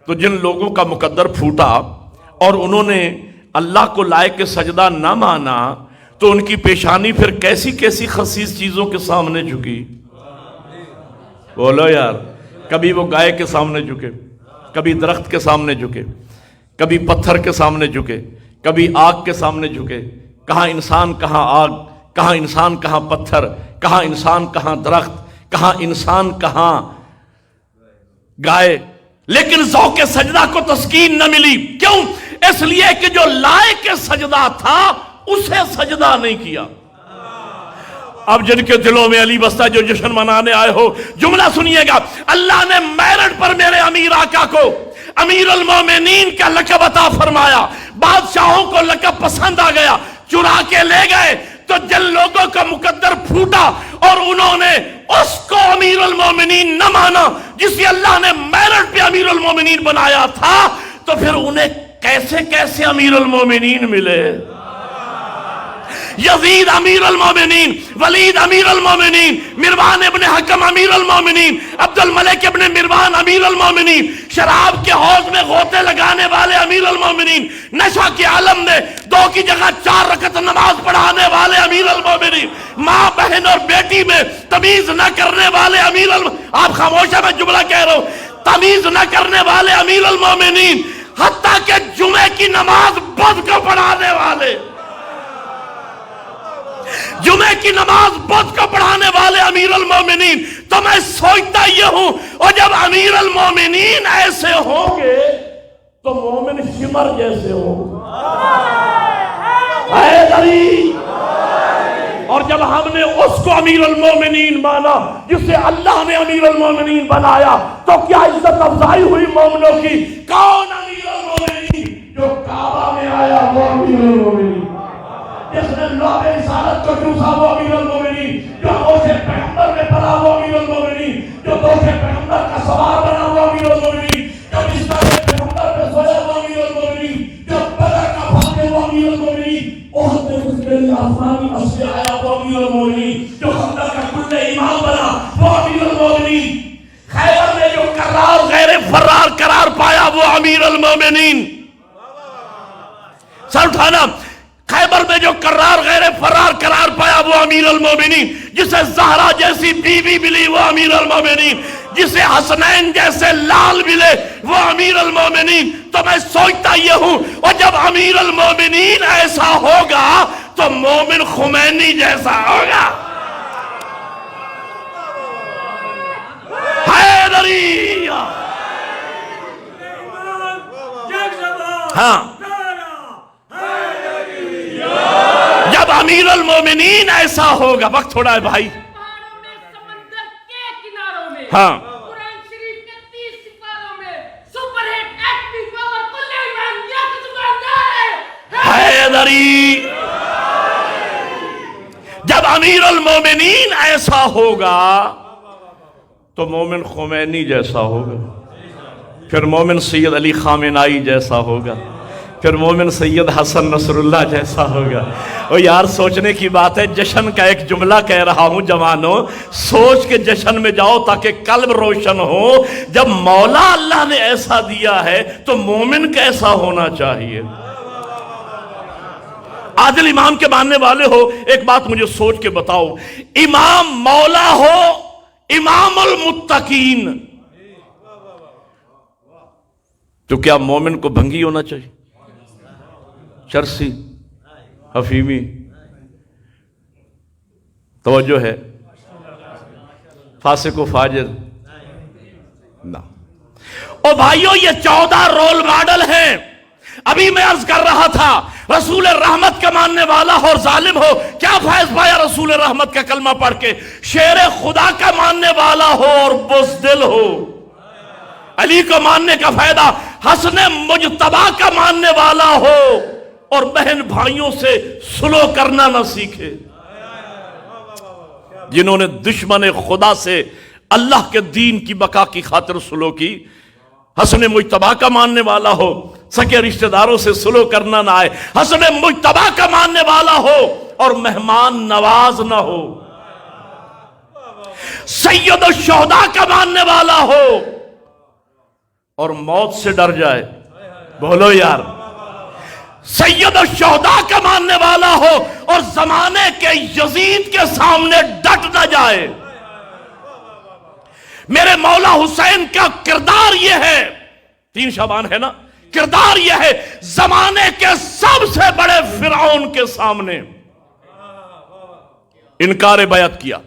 تو جن لوگوں کا مقدر پھوٹا اور انہوں نے اللہ کو لائق سجدہ نہ مانا تو ان کی پیشانی پھر کیسی کیسی خسیس چیزوں کے سامنے جھکی۔ بولو یار، کبھی وہ گائے کے سامنے جھکے، کبھی درخت کے سامنے جھکے، کبھی پتھر کے سامنے جھکے، کبھی آگ کے سامنے جھکے۔ کہاں انسان کہاں آگ، کہاں انسان کہاں پتھر، کہاں انسان کہاں درخت، کہاں انسان کہاں گائے، لیکن ذوق سجدہ کو تسکین نہ ملی۔ کیوں؟ اس لیے کہ جو لائق سجدہ تھا اسے سجدہ نہیں کیا۔ اب جن کے دلوں میں علی بستہ جو جشن منانے آئے ہو، جملہ سنیے گا، اللہ نے میرٹ پر میرے امیر آقا کو امیر المومنین کا لقب عطا فرمایا، بادشاہوں کو لقب پسند آ گیا، چرا کے لے گئے۔ تو جن لوگوں کا مقدر پھوٹا اور انہوں نے اس کو امیر المومنین نہ مانا جسے اللہ نے میرٹ پہ امیر المومنین بنایا تھا، تو پھر انہیں کیسے کیسے امیر المومنین ملے؟ یزید امیر المومنین، ولید امیر المومنین، مروان ابن حکم امیر المومنین، عبد الملک ابن مروان امیر المومنین، شراب کے حوض میں غوطے لگانے والے امیر المومنین، نشہ کے عالم میں 2 کی جگہ 4 رکعت نماز پڑھانے والے امیر المومنین، ماں بہن اور بیٹی میں تمیز نہ کرنے والے امیر المومنین۔ آپ خاموش ہیں، میں جملہ کہہ رہا ہوں، تمیز نہ کرنے والے امیر المومنین، حتیٰ کہ جمعے کی نماز بدھ کو پڑھانے والے، جمعے کی نماز بدھ کو پڑھانے والے امیر المومنین۔ تو میں سوچتا یہ ہوں، اور جب امیر المومنین ایسے ہوں گے تو مومن شمر جیسے ہوں حیدری۔ اور جب ہم نے اس کو امیر المومنین مانا جسے اللہ نے امیر المومنین بنایا تو کیا عزت افزائی ہوئی مومنوں کی۔ کون امیر المومنین؟ جو کعبہ میں آیا وہ امیر المومنین، جس نے لوح رسالت کو چوسا وہ امیر المومنین، جو دوشے پیغمبر میں پڑا وہ امیر المومنین، جو دوشے پیغمبر کا سوار بنا وہ امیر المومنین، جو بستر پیغمبر پہ سویا وہ امیر المومنین، جو بدر کا بھاگے وہ امیر المومنین، احد میں کچھ میری آسمانی اصلی آیا وہ امیر المومنین، جو خندق کا کل امام بنا وہ امیر المومنین، خیبر میں جو کرار غیر فرار قرار پایا وہ امیر المومنین۔ سر اٹھانا، خیبر میں جو کرار غیر فرار قرار پایا وہ امیر المومنین، جسے زہرا جیسی بیوی ملی وہ امیر المومنین، جسے حسنین جیسے لال ملے وہ امیر المومنین۔ تو میں سوچتا یہ ہوں، اور جب امیر المومنین ایسا ہوگا تو مومن خمینی جیسا ہوگا۔ حیدری۔ ہاں، جب امیر المومنین ایسا ہوگا، وقت تھوڑا ہے بھائی، سمندر کے کناروں میں، ہاں، قرآن شریف کے 30 سپاروں میں، سپر ہٹ ایٹمی پاور کل ایمان یک دکاندار ہے حیدری۔ جب امیر المومنین ایسا ہوگا تو مومن خمینی جیسا ہوگا، پھر مومن سید علی خامنائی جیسا ہوگا، پھر مومن سید حسن نصر اللہ جیسا ہوگا۔ اور یار سوچنے کی بات ہے، جشن کا ایک جملہ کہہ رہا ہوں جوانوں، سوچ کے جشن میں جاؤ تاکہ قلب روشن ہو۔ جب مولا اللہ نے ایسا دیا ہے تو مومن کیسا ہونا چاہیے؟ عادل امام کے ماننے والے ہو، ایک بات مجھے سوچ کے بتاؤ، امام مولا ہو، امام المتقین، تو کیا مومن کو بھنگی ہونا چاہیے؟ چرسی، حفیمی؟ توجہ ہے؟ فاسق و فاجر؟ نہ۔ اور بھائیوں یہ 14 رول ماڈل ہیں۔ ابھی میں عرض کر رہا تھا، رسول رحمت کا ماننے والا ہو اور ظالم ہو، کیا فیض پایا رسول رحمت کا کلمہ پڑھ کے؟ شیر خدا کا ماننے والا ہو اور بزدل ہو، علی کو ماننے کا فائدہ، حسن مجتبی کا ماننے والا ہو اور بہن بھائیوں سے سلو کرنا نہ سیکھے۔ جنہوں نے دشمن خدا سے اللہ کے دین کی بقا کی خاطر سلو کی، حسن مجتبی کا ماننے والا ہو، سکے رشتہ داروں سے سلو کرنا نہ آئے، حسن مجتبی کا ماننے والا ہو اور مہمان نواز نہ ہو، سید الشہداء کا ماننے والا ہو اور موت سے ڈر جائے۔ بولو یار، سید الشہداء کا ماننے والا ہو اور زمانے کے یزید کے سامنے ڈٹ نہ جائے۔ میرے مولا حسین کا کردار یہ ہے، 3 شعبان ہے نا، کردار یہ ہے، زمانے کے سب سے بڑے فرعون کے سامنے انکار بیعت کیا،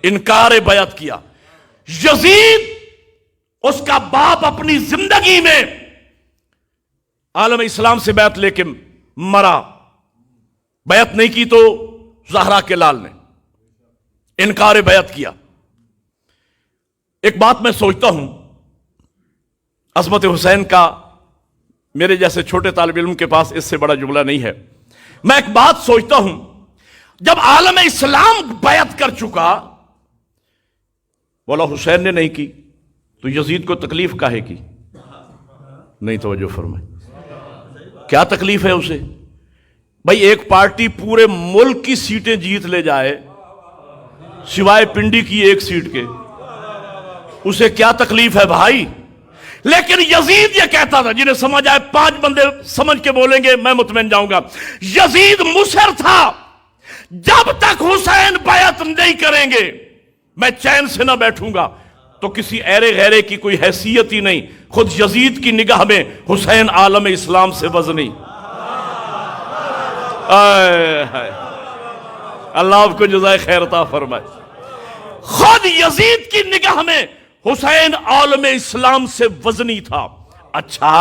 انکار بیعت کیا۔ یزید اس کا باپ اپنی زندگی میں عالم اسلام سے بیعت لے کے مرا، بیعت نہیں کی تو زہرا کے لال نے انکار بیعت کیا۔ ایک بات میں سوچتا ہوں، عظمت حسین کا میرے جیسے چھوٹے طالب علم کے پاس اس سے بڑا جملہ نہیں ہے۔ میں ایک بات سوچتا ہوں، جب عالم اسلام بیعت کر چکا، مولا حسین نے نہیں کی تو یزید کو تکلیف کاہے کی؟ نہیں توجہ فرمائے، کیا تکلیف ہے اسے؟ بھائی ایک پارٹی پورے ملک کی سیٹیں جیت لے جائے سوائے پنڈی کی ایک سیٹ کے، اسے کیا تکلیف ہے بھائی؟ لیکن یزید یہ کہتا تھا، جنہیں سمجھ آئے 5 بندے سمجھ کے بولیں گے، میں مطمئن جاؤں گا، یزید مصر تھا جب تک حسین بیعت نہیں کریں گے میں چین سے نہ بیٹھوں گا۔ تو کسی ایرے غیرے کی کوئی حیثیت ہی نہیں، خود یزید کی نگاہ میں حسین عالم اسلام سے وزنی۔ اللہ آپ کو جزائے خیر عطا فرمائے۔ خود یزید کی نگاہ میں حسین عالم اسلام سے وزنی تھا۔ اچھا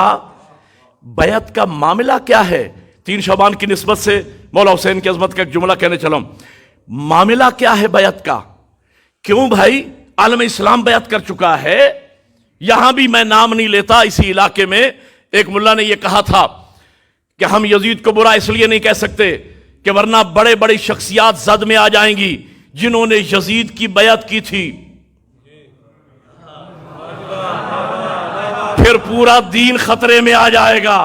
بیعت کا معاملہ کیا ہے؟ 3 شعبان کی نسبت سے مولا حسین کی عظمت کا ایک جملہ کہنے چلا ہوں۔ معاملہ کیا ہے بیعت کا؟ کیوں بھائی؟ عالم اسلام بیعت کر چکا ہے۔ یہاں بھی میں نام نہیں لیتا، اسی علاقے میں ایک ملا نے یہ کہا تھا کہ ہم یزید کو برا اس لیے نہیں کہہ سکتے کہ ورنہ بڑے بڑی شخصیات زد میں آ جائیں گی جنہوں نے یزید کی بیعت کی تھی، پھر پورا دین خطرے میں آ جائے گا،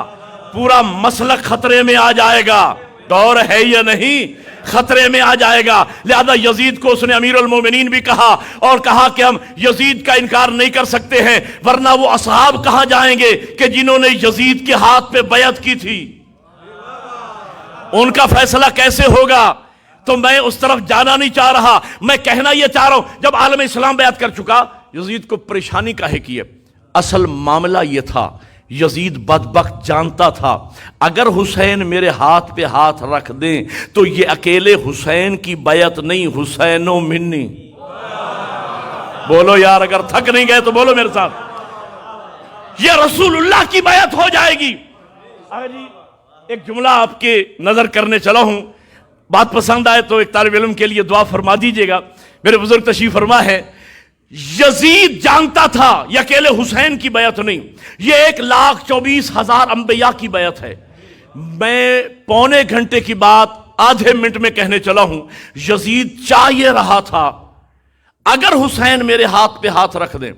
پورا مسلک خطرے میں آ جائے گا۔ دور ہے یا نہیں؟ خطرے میں آ جائے گا۔ لہذا یزید کو اس نے امیر المومنین بھی کہا اور کہا کہ ہم یزید کا انکار نہیں کر سکتے ہیں، ورنہ وہ اصحاب کہاں جائیں گے کہ جنہوں نے یزید کے ہاتھ پہ بیعت کی تھی، ان کا فیصلہ کیسے ہوگا؟ تو میں اس طرف جانا نہیں چاہ رہا، میں کہنا یہ چاہ رہا ہوں، جب عالم اسلام بیعت کر چکا، یزید کو پریشانی کاہے کی ہے؟ اصل معاملہ یہ تھا، یزید بدبخت جانتا تھا اگر حسین میرے ہاتھ پہ ہاتھ رکھ دیں تو یہ اکیلے حسین کی بیعت نہیں، حسین و منی۔ بولو یار، اگر تھک نہیں گئے تو بولو میرے ساتھ، یہ رسول اللہ کی بیعت ہو جائے گی۔ ایک جملہ آپ کے نظر کرنے چلا ہوں، بات پسند آئے تو ایک طالب علم کے لیے دعا فرما دیجئے گا۔ میرے بزرگ تشریف فرما ہے، یزید جانتا تھا یہ اکیلے حسین کی بیعت نہیں، یہ 1,24,000 انبیاء کی بیعت ہے۔ میں پونے گھنٹے کی بات آدھے منٹ میں کہنے چلا ہوں۔ یزید چاہ یہ رہا تھا اگر حسین میرے ہاتھ پہ ہاتھ رکھ دیں،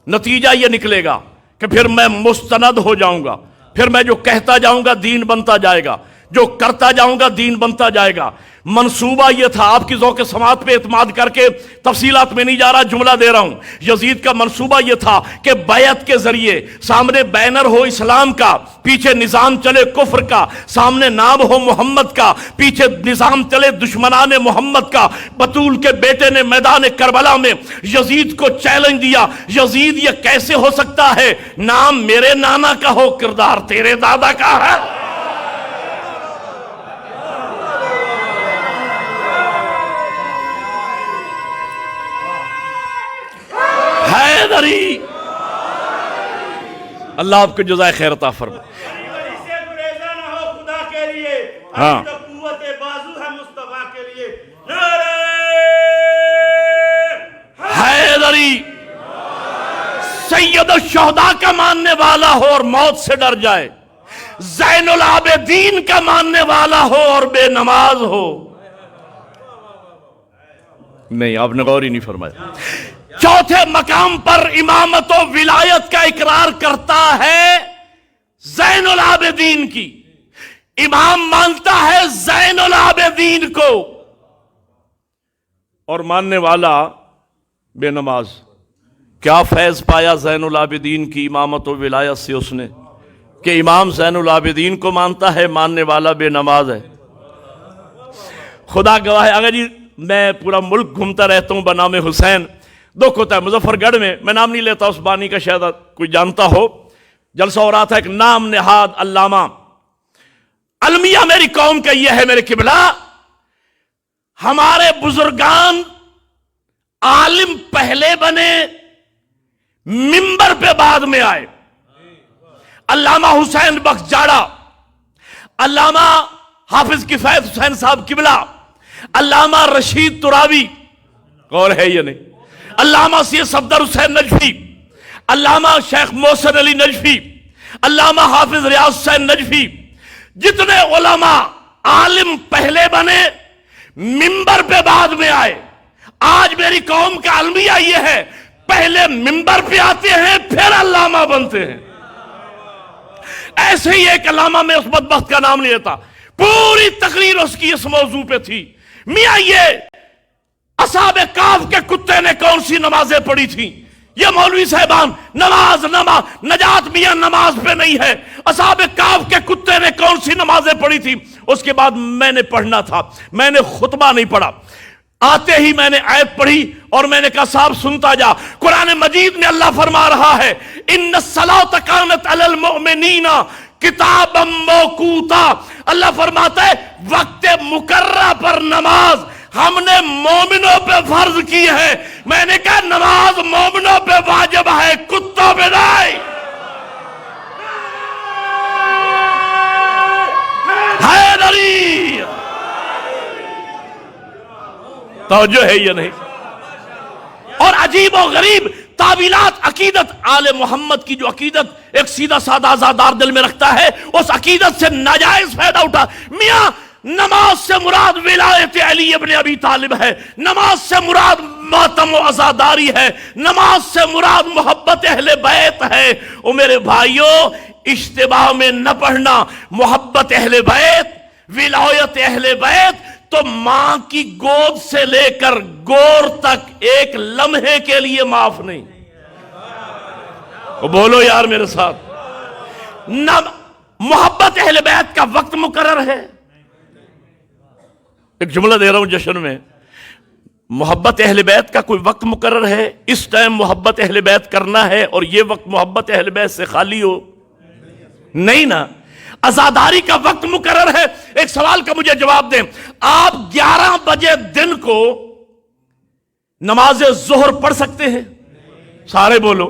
نتیجہ یہ نکلے گا کہ پھر میں مستند ہو جاؤں گا، پھر میں جو کہتا جاؤں گا دین بنتا جائے گا، جو کرتا جاؤں گا دین بنتا جائے گا۔ منصوبہ یہ تھا، آپ کی ذوق سماعت پہ اعتماد کر کے تفصیلات میں نہیں جا رہا، جملہ دے رہا ہوں۔ یزید کا منصوبہ یہ تھا کہ بیعت کے ذریعے سامنے بینر ہو اسلام کا، پیچھے نظام چلے کفر کا، سامنے نام ہو محمد کا، پیچھے نظام چلے دشمنان محمد کا۔ بطول کے بیٹے نے میدان کربلا میں یزید کو چیلنج دیا، یزید یہ کیسے ہو سکتا ہے، نام میرے نانا کا ہو، کردار تیرے دادا کا ہے۔ حیدری، اللہ آپ کو جزائے خیر عطا فرمائے۔ سے گریزہ نہ ہو خدا کے لیے، ہاں، ابھی تو قوت بازو ہے مصطفیٰ کے لیے۔ نعرہ حیدری سید الشہداء کا ماننے والا ہو اور موت سے ڈر جائے، زین العابدین کا ماننے والا ہو اور بے نماز ہو۔ نہیں، آپ نے غور ہی نہیں فرمایا۔ چوتھے مقام پر امامت و ولایت کا اقرار کرتا ہے زین العابدین کی، امام مانتا ہے زین العابدین کو، اور ماننے والا بے نماز۔ کیا فیض پایا زین العابدین کی امامت و ولایت سے اس نے کہ امام زین العابدین کو مانتا ہے، ماننے والا بے نماز ہے۔ خدا گواہ ہے، اگر جی میں پورا ملک گھومتا رہتا ہوں بنام حسین، دکھ ہوتا ہے۔ مظفر گڑھ میں نام نہیں لیتا اس بانی کا، شاید کوئی جانتا ہو، جلسہ ہو رہا تھا، ایک نام نہاد علامہ، المیہ میری قوم کا یہ ہے میرے قبلہ، ہمارے بزرگان عالم پہلے بنے، منبر پہ بعد میں آئے۔ علامہ حسین بخش جاڑا، علامہ حافظ کفایت حسین صاحب قبلہ، علامہ رشید تراوی، غور ہے یہ نہیں، علامہ سید صفدر حسین نجفی، علامہ شیخ محسن علی نجفی، علامہ حافظ ریاض حسین نجفی، جتنے علماء عالم پہلے بنے، منبر پہ بعد میں آئے۔ آج میری قوم کا المیہ یہ ہے، پہلے منبر پہ آتے ہیں پھر علامہ بنتے ہیں۔ ایسے ہی ایک علامہ، میں اس بدبخت کا نام نہیں لیتا، پوری تقریر اس کی اس موضوع پہ تھی، میاں یہ اصحاب کاف کے کتے نے کون سی نمازیں پڑھی تھیں؟ یہ مولوی صاحبان نماز نجات میاں نماز پہ نہیں ہے، اصحاب کاف کے کتے نے کون سی نمازیں پڑھی تھی؟ اس کے بعد میں نے پڑھنا تھا، میں نے خطبہ نہیں پڑھا، آتے ہی میں نے آیت پڑھی اور میں نے کہا صاحب سنتا جا۔ قرآن مجید میں اللہ فرما رہا ہے ان الصلاۃ کانت علی المؤمنین کتابا موقوتا، اللہ فرماتا ہے وقت مقررہ پر نماز ہم نے مومنوں پہ فرض کی ہے۔ میں نے کہا نماز مومنوں پہ واجب ہے، کتوں پہ نہیں۔ حیدری، توجہ ہے یہ نہیں؟ اور عجیب و غریب تعویلات، عقیدت آل محمد کی جو عقیدت ایک سیدھا سادہ آزادار دل میں رکھتا ہے، اس عقیدت سے ناجائز فائدہ اٹھا۔ میاں نماز سے مراد ولایت علی ابن ابی طالب ہے، نماز سے مراد ماتم و عزاداری ہے، نماز سے مراد محبت اہل بیت ہے۔ او میرے بھائیوں، اشتباہ میں نہ پڑھنا، محبت اہل بیت، ولایت اہل بیت تو ماں کی گود سے لے کر گور تک ایک لمحے کے لیے معاف نہیں۔ بولو یار میرے ساتھ، محبت اہل بیت کا وقت مقرر ہے۔ ایک جملہ دے رہا ہوں جشن میں، محبت اہل بیت کا کوئی وقت مقرر ہے؟ اس ٹائم محبت اہل بیت کرنا ہے اور یہ وقت محبت اہل بیت سے خالی ہو؟ نہیں نا۔ عزاداری کا وقت مقرر ہے۔ ایک سوال کا مجھے جواب دیں، آپ 11 بجے دن کو نماز ظہر پڑھ سکتے ہیں؟ سارے بولو،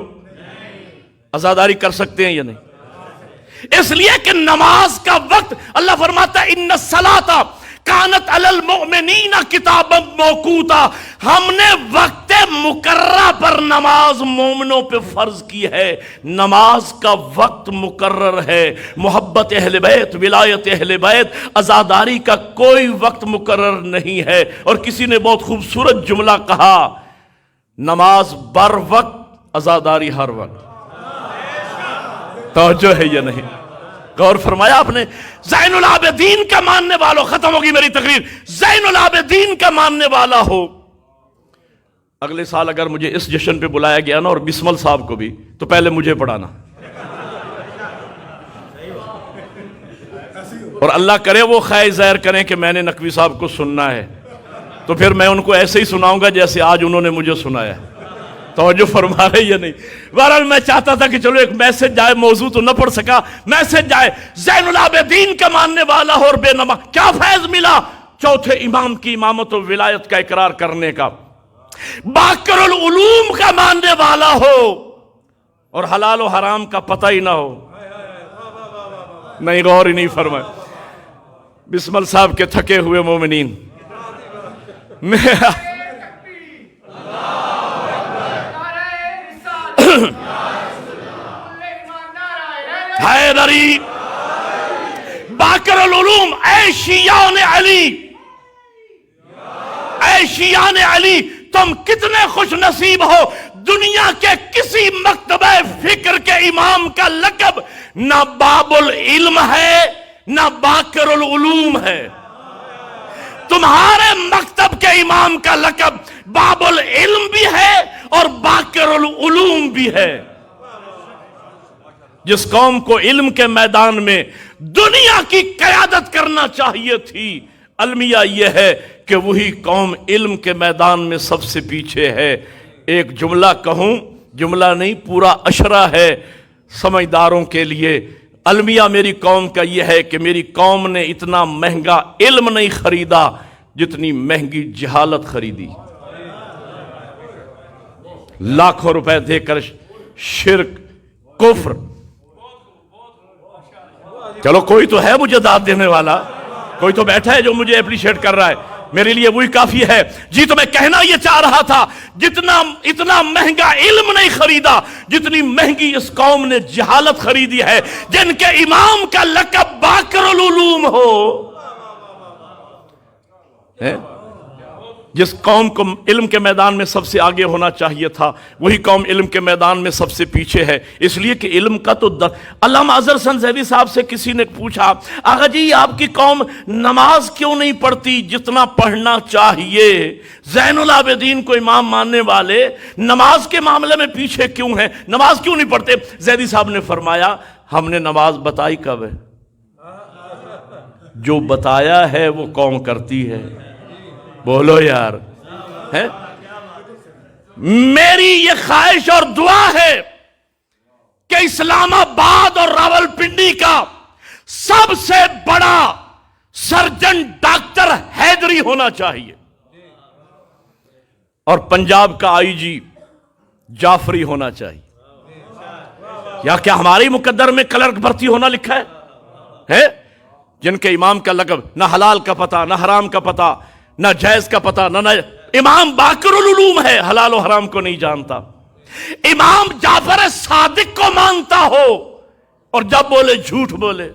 عزاداری کر سکتے ہیں یا نہیں؟ اس لیے کہ نماز کا وقت، اللہ فرماتا ہے ان الصلاۃ کانت علی المؤمنین کتابا موقوتا، ہم نے وقت مقررہ پر نماز مومنوں پہ فرض کی ہے۔ نماز کا وقت مقرر ہے۔ محبت اہل بیت، ولایت اہل بیت، عزاداری کا کوئی وقت مقرر نہیں ہے۔ اور کسی نے بہت خوبصورت جملہ کہا، نماز بر وقت، عزاداری ہر وقت. توجہ ہے یا نہیں؟ غور فرمایا آپ نے؟ زین العابدین کا ماننے والوں، ختم ہوگی میری تقریر، زین العابدین کا ماننے والا ہو، اگلے سال اگر مجھے اس جشن پہ بلایا گیا نا، اور بسمل صاحب کو بھی، تو پہلے مجھے پڑھانا. اور اللہ کرے وہ خواہش ظاہر کریں کہ میں نے نقوی صاحب کو سننا ہے، تو پھر میں ان کو ایسے ہی سناؤں گا جیسے آج انہوں نے مجھے سنایا. توجہ فرما رہے یا نہیں؟ بہرحال میں چاہتا تھا کہ چلو ایک میسج جائے، موضوع تو نہ پڑھ سکا، میسج جائے. زین العابدین کا ماننے والا ہو اور بے نماز، کیا فیض ملا؟ چوتھے امام کی امامت و ولایت کا اقرار کرنے کا. باقر العلوم کا ماننے والا ہو اور حلال و حرام کا پتہ ہی نہ ہو. نہیں، غور ہی نہیں فرمائے. بسمل صاحب کے تھکے ہوئے مومنین، حیدری باقر العلوم، اے شیعان علی، اے شیعان علی، تم کتنے خوش نصیب ہو. دنیا کے کسی مکتبہ فکر کے امام کا لقب نہ باب العلم ہے نہ باقر العلوم ہے. تمہارے مکتب کے امام کا لقب باب العلم بھی ہے اور باقر العلوم بھی ہے. جس قوم کو علم کے میدان میں دنیا کی قیادت کرنا چاہیے تھی، المیہ یہ ہے کہ وہی قوم علم کے میدان میں سب سے پیچھے ہے. ایک جملہ کہوں، جملہ نہیں پورا اشرہ ہے سمجھداروں کے لیے. المیہ میری قوم کا یہ ہے کہ میری قوم نے اتنا مہنگا علم نہیں خریدا جتنی مہنگی جہالت خریدی. لاکھوں روپے دے کر شرک، کفر. چلو کوئی تو ہے مجھے داد دینے والا، کوئی تو بیٹھا ہے جو مجھے اپریشیٹ کر رہا ہے، میرے لیے وہی کافی ہے. جی تو میں کہنا یہ چاہ رہا تھا، اتنا مہنگا علم نہیں خریدا جتنی مہنگی اس قوم نے جہالت خریدی ہے، جن کے امام کا لقب باقر العلوم ہو. جس قوم کو علم کے میدان میں سب سے آگے ہونا چاہیے تھا، وہی قوم علم کے میدان میں سب سے پیچھے ہے. اس لیے کہ علم کا تو علامہ اظہر سنزیوی صاحب سے کسی نے پوچھا، آغا جی آپ کی قوم نماز کیوں نہیں پڑھتی جتنا پڑھنا چاہیے؟ زین العابدین کو امام ماننے والے نماز کے معاملے میں پیچھے کیوں ہیں؟ نماز کیوں نہیں پڑھتے؟ زیدی صاحب نے فرمایا، ہم نے نماز بتائی کب ہے؟ جو بتایا ہے وہ قوم کرتی ہے. بولو یار. میری یہ خواہش اور دعا ہے کہ اسلام آباد اور راولپنڈی کا سب سے بڑا سرجن ڈاکٹر حیدری ہونا چاہیے، اور پنجاب کا آئی جی جعفری ہونا چاہیے. یا کیا ہماری مقدر میں کلرک بھرتی ہونا لکھا ہے؟ جن کے امام کا لقب نہ حلال کا پتہ، نہ حرام کا پتہ، نہ جائز کا پتہ، نہ امام باقر العلوم ہے، حلال و حرام کو نہیں جانتا. امام جعفر صادق کو مانتا ہو اور جب بولے جھوٹ بولے.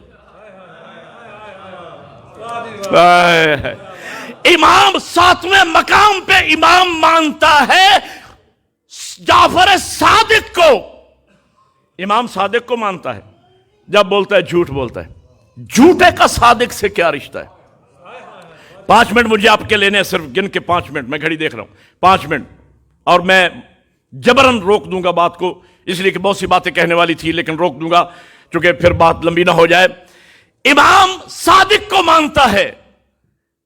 امام ساتویں مقام پہ امام مانتا ہے جعفر صادق کو، امام صادق کو مانتا ہے، جب بولتا ہے جھوٹ بولتا ہے. جھوٹے کا صادق سے کیا رشتہ ہے؟ 5 منٹ مجھے آپ کے لینے ہیں، صرف گن کے 5 منٹ، میں گھڑی دیکھ رہا ہوں، 5 منٹ، اور میں جبراً روک دوں گا بات کو، اس لیے کہ بہت سی باتیں کہنے والی تھی لیکن روک دوں گا چونکہ پھر بات لمبی نہ ہو جائے. امام صادق کو مانتا ہے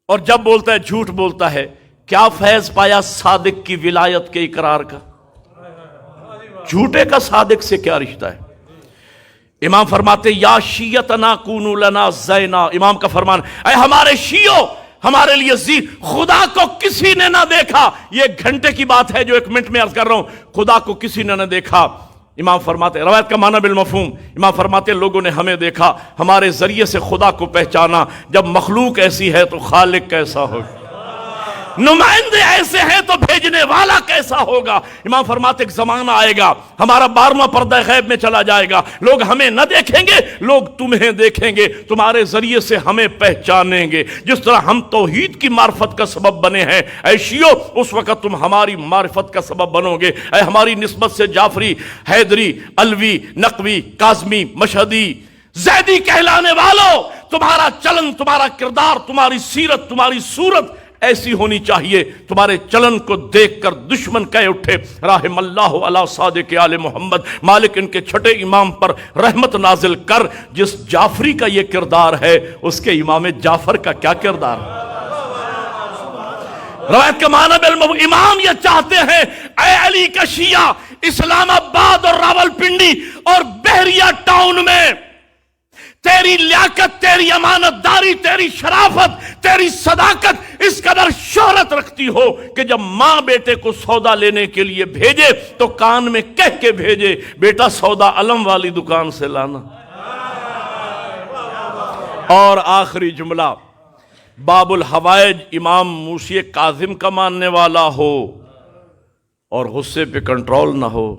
اور جب بولتا ہے جھوٹ بولتا ہے. کیا فیض پایا صادق کی ولایت کے اقرار کا؟ جھوٹے کا صادق سے کیا رشتہ ہے؟ امام فرماتے یا شیعتنا کونو لنا زینا، امام کا فرمان، اے ہمارے شیعوں ہمارے لیے خدا کو کسی نے نہ دیکھا. یہ 1 گھنٹے کی بات ہے جو 1 منٹ میں عرض کر رہا ہوں. خدا کو کسی نے نہ دیکھا. امام فرماتے، روایت کا معنی بالمفہوم، امام فرماتے لوگوں نے ہمیں دیکھا، ہمارے ذریعے سے خدا کو پہچانا. جب مخلوق ایسی ہے تو خالق کیسا ہو؟ نمائندے ایسے ہیں تو بھیجنے والا کیسا ہوگا؟ امام فرماتے ایک زمانہ آئے گا ہمارا 12واں پردہ غیب میں چلا جائے گا، لوگ ہمیں نہ دیکھیں گے، لوگ تمہیں دیکھیں گے، تمہارے ذریعے سے ہمیں پہچانیں گے، جس طرح ہم توحید کی معرفت کا سبب بنے ہیں اے شیعو، اس وقت تم ہماری معرفت کا سبب بنو گے۔ اے ہماری نسبت سے جعفری، حیدری، علوی، نقوی، کاظمی، مشہدی، زیدی کہلانے والوں، تمہارا چلن، تمہارا کردار، تمہاری سیرت، تمہاری صورت ایسی ہونی چاہیے تمہارے چلن کو دیکھ کر دشمن کہہ اٹھے رحم اللہ علی صادق آل محمد، مالک ان کے چھٹے امام پر رحمت نازل کر، جس جعفری کا یہ کردار ہے اس کے امام جعفر کا کیا کردار ہے؟ روایت کا معنی بالمعنی امام یہ چاہتے ہیں اے علی کا شیعہ اسلام آباد اور راولپنڈی اور بحریہ ٹاؤن میں تیری لیاقت، تیری امانت داری، تیری شرافت، تیری صداقت اس قدر شہرت رکھتی ہو کہ جب ماں بیٹے کو سودا لینے کے لیے بھیجے تو کان میں کہہ کے بھیجے بیٹا سودا علم والی دکان سے لانا۔ اور آخری جملہ، باب الحوائج امام موسی کاظم کا ماننے والا ہو اور غصے پہ کنٹرول نہ ہو۔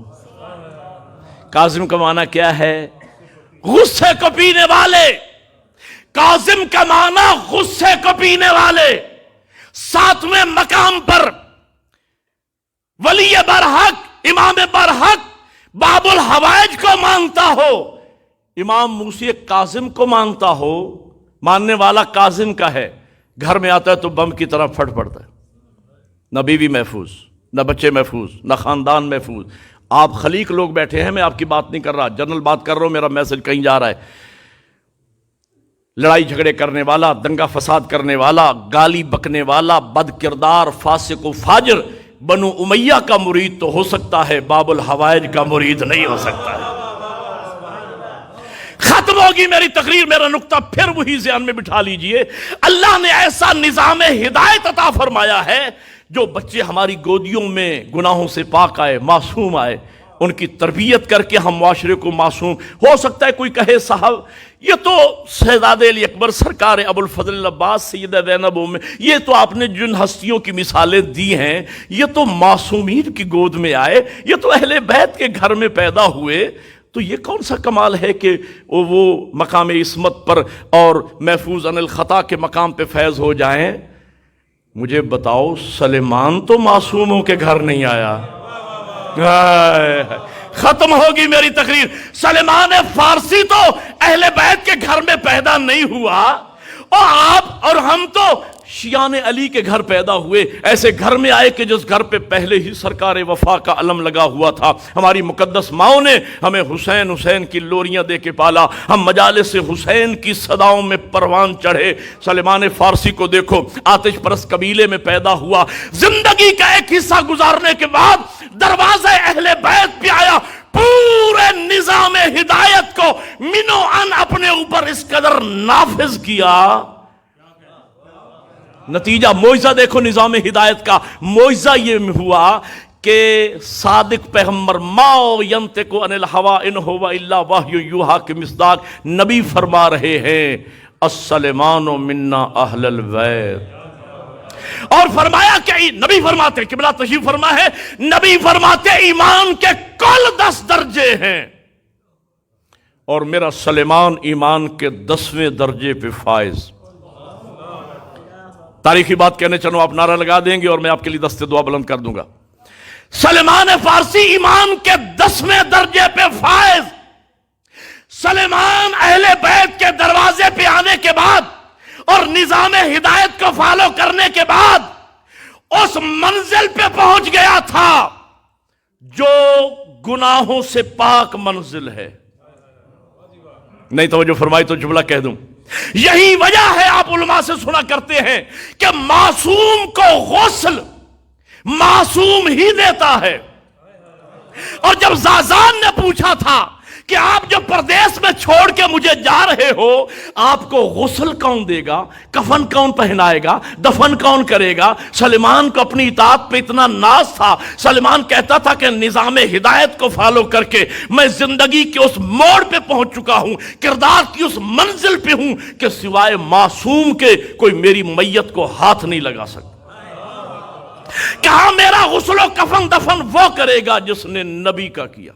کاظم کا معنی کیا ہے؟ غصے کو پینے والے۔ کاظم کا معنی غصے کو پینے والے۔ 7ویں مقام پر ولی برحق، امام برحق باب الحوائج کو مانتا ہو، امام موسی کاظم کو مانتا ہو، ماننے والا کاظم کا ہے، گھر میں آتا ہے تو بم کی طرح پھٹ پڑتا ہے، نہ بیوی محفوظ، نہ بچے محفوظ، نہ خاندان محفوظ۔ آپ خلیق لوگ بیٹھے ہیں، میں آپ کی بات نہیں کر رہا، جنرل بات کر رہا ہوں، میرا میسج کہیں جا رہا ہے۔ لڑائی جھگڑے کرنے والا، دنگا فساد کرنے والا، گالی بکنے والا، بد کردار، فاسق و فاجر بنو امیہ کا مرید تو ہو سکتا ہے، باب الحوائج کا مرید نہیں ہو سکتا ہے۔ ختم ہوگی میری تقریر، میرا نقطہ پھر وہی ذہن میں بٹھا لیجئے، اللہ نے ایسا نظام ہدایت عطا فرمایا ہے جو بچے ہماری گودیوں میں گناہوں سے پاک آئے، معصوم آئے، ان کی تربیت کر کے ہم معاشرے کو معصوم۔ ہو سکتا ہے کوئی کہے صاحب یہ تو شہزادے علی اکبر سرکار ابو الفضل العباس سیدہ زینب یہ تو آپ نے جن ہستیوں کی مثالیں دی ہیں یہ تو معصومین کی گود میں آئے، یہ تو اہل بیت کے گھر میں پیدا ہوئے، تو یہ کون سا کمال ہے کہ وہ مقام عصمت پر اور محفوظ عن الخطا کے مقام پہ فیض ہو جائیں؟ مجھے بتاؤ، سلیمان تو معصوموں کے گھر نہیں آیا۔ ختم ہوگی میری تقریر، سلیمان فارسی تو اہل بیت کے گھر میں پیدا نہیں ہوا، اور آپ اور ہم تو شیعان علی کے گھر پیدا ہوئے، ایسے گھر میں آئے کہ جس گھر پہ پہلے ہی سرکار وفا کا علم لگا ہوا تھا۔ ہماری مقدس ماؤں نے ہمیں حسین حسین کی لوریاں دے کے پالا، ہم مجالس حسین کی صداؤں میں پروان چڑھے۔ سلیمان فارسی کو دیکھو، آتش پرست قبیلے میں پیدا ہوا، زندگی کا ایک حصہ گزارنے کے بعد دروازہ اہل بیت پہ آیا، پورے نظام ہدایت کو منو ان اپنے اوپر اس قدر نافذ کیا۔ نتیجہ معجزہ دیکھو نظام ہدایت کا، معجزہ یہ ہوا کہ صادق پیغمبر ما ینطق عن الہوی ان هو الا وحی یوحی کے مصداق نبی فرما رہے ہیں السلمان منا اہل البیت، اور فرمایا کہ نبی فرماتے، قبلہ تشریف فرما ہے، نبی فرماتے ایمان کے کل 10 درجے ہیں اور میرا سلیمان ایمان کے 10ویں درجے پہ فائز۔ تاریخی بات کہنے چلو، آپ نعرہ لگا دیں گے اور میں آپ کے لیے دست دعا بلند کر دوں گا۔ سلیمان فارسی ایمان کے 10ویں درجے پہ فائز۔ سلیمان اہل بیت کے دروازے پہ آنے کے بعد اور نظام ہدایت کو فالو کرنے کے بعد اس منزل پہ پہنچ گیا تھا جو گناہوں سے پاک منزل ہے۔ نہیں توجہ فرمائی تو جملہ کہہ دوں، یہی وجہ ہے آپ علماء سے سنا کرتے ہیں کہ معصوم کو غسل معصوم ہی دیتا ہے۔ اور جب زازان نے پوچھا تھا کہ آپ جو پردیس میں چھوڑ کے مجھے جا رہے ہو، آپ کو غسل کون دے گا، کفن کون پہنائے گا، دفن کون کرے گا، سلیمان کو اپنی اطاعت پہ اتنا ناز تھا، سلیمان کہتا تھا کہ نظام ہدایت کو فالو کر کے میں زندگی کے اس موڑ پہ پہنچ چکا ہوں، کردار کی اس منزل پہ ہوں کہ سوائے معصوم کے کوئی میری میت کو ہاتھ نہیں لگا سکتا۔ کہا میرا غسل و کفن دفن وہ کرے گا جس نے نبی کا کیا.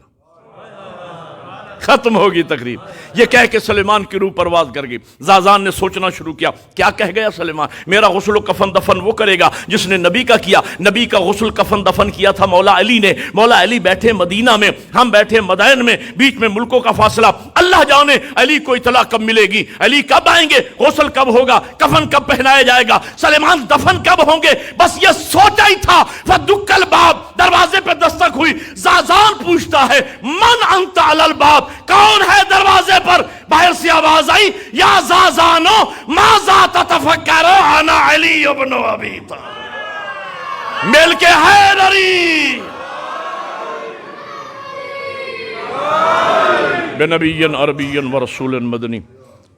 ختم ہوگی تقریب. یہ کہہ کے سلیمان کی روح پرواز کر گئی. زازان نے سوچنا شروع کیا, کیا کہہ گیا سلیمان؟ میرا غسل و کفن دفن وہ کرے گا جس نے نبی کا کیا. نبی کا غسل کفن دفن کیا تھا مولا علی نے. مولا علی بیٹھے مدینہ میں, ہم بیٹھے مدائن میں, بیچ میں ملکوں کا فاصلہ. اللہ جانے علی کو اطلاع کب ملے گی, علی کب آئیں گے, غسل کب ہوگا, کفن کب پہنایا جائے گا, سلیمان دفن کب ہوں گے. بس یہ سوچا ہی تھا. فدق الباب, دروازے پہ دستک ہوئی. زازان پوچھتا ہے من انت علی الباب, کون ہے دروازے پر؟ باہر سے آواز آئی یا زازانو ماذا تتفکر انا علی ابن ابی طالب. مل کے حیدری بنبی عربی ورسول مدنی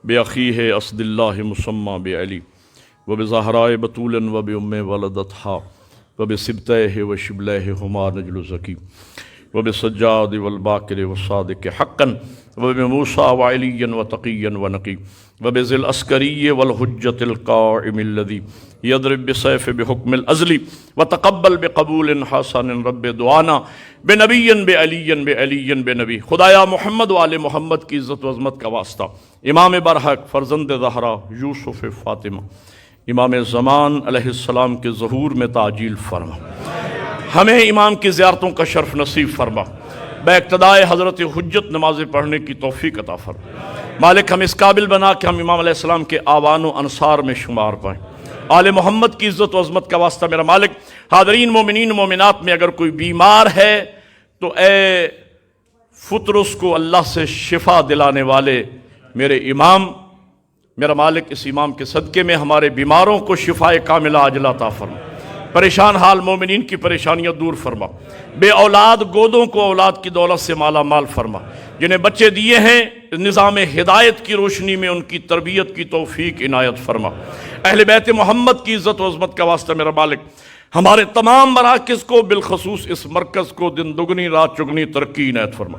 باخیہ اسد اللہ مسمى بعلی وبزہراء بطول وبام ولدتھا وبسبتیہ وشبلیہ ہما نجل زکی وبسجاد والباکر والصادق حقا وبموسیٰ وعلی وتقی ونقی وبذی العسکری والحجت القائم الذی یضرب بسیف بحکم الازلی وتقبل بقبول حسن رب دعانا بنبی بعلی بنبی. خدایا محمد و آل محمد کی عزت و عظمت کا واسطہ امام برحق فرزند زہرا یوسف فاطمہ امام زمان علیہ السلام کے ظہور میں تعجیل فرما. ہمیں امام کی زیارتوں کا شرف نصیب فرما. باقتدائے حضرت حجت نمازیں پڑھنے کی توفیق عطا فرما. مالک ہم اس قابل بنا کہ ہم امام علیہ السلام کے آوان و انصار میں شمار پائیں. آل محمد کی عزت و عظمت کا واسطہ میرا مالک حاضرین مومنین مومنات میں اگر کوئی بیمار ہے تو اے فطرس کو اللہ سے شفا دلانے والے میرے امام, میرا مالک اس امام کے صدقے میں ہمارے بیماروں کو شفائے کاملہ عاجلہ عطا فرما. پریشان حال مومنین کی پریشانیاں دور فرما. بے اولاد گودوں کو اولاد کی دولت سے مالا مال فرما. جنہیں بچے دیے ہیں نظام ہدایت کی روشنی میں ان کی تربیت کی توفیق عنایت فرما. اہل بیت محمد کی عزت و عظمت کا واسطہ میرا مالک ہمارے تمام مراکز کو بالخصوص اس مرکز کو دن دگنی رات چگنی ترقی عنایت فرما.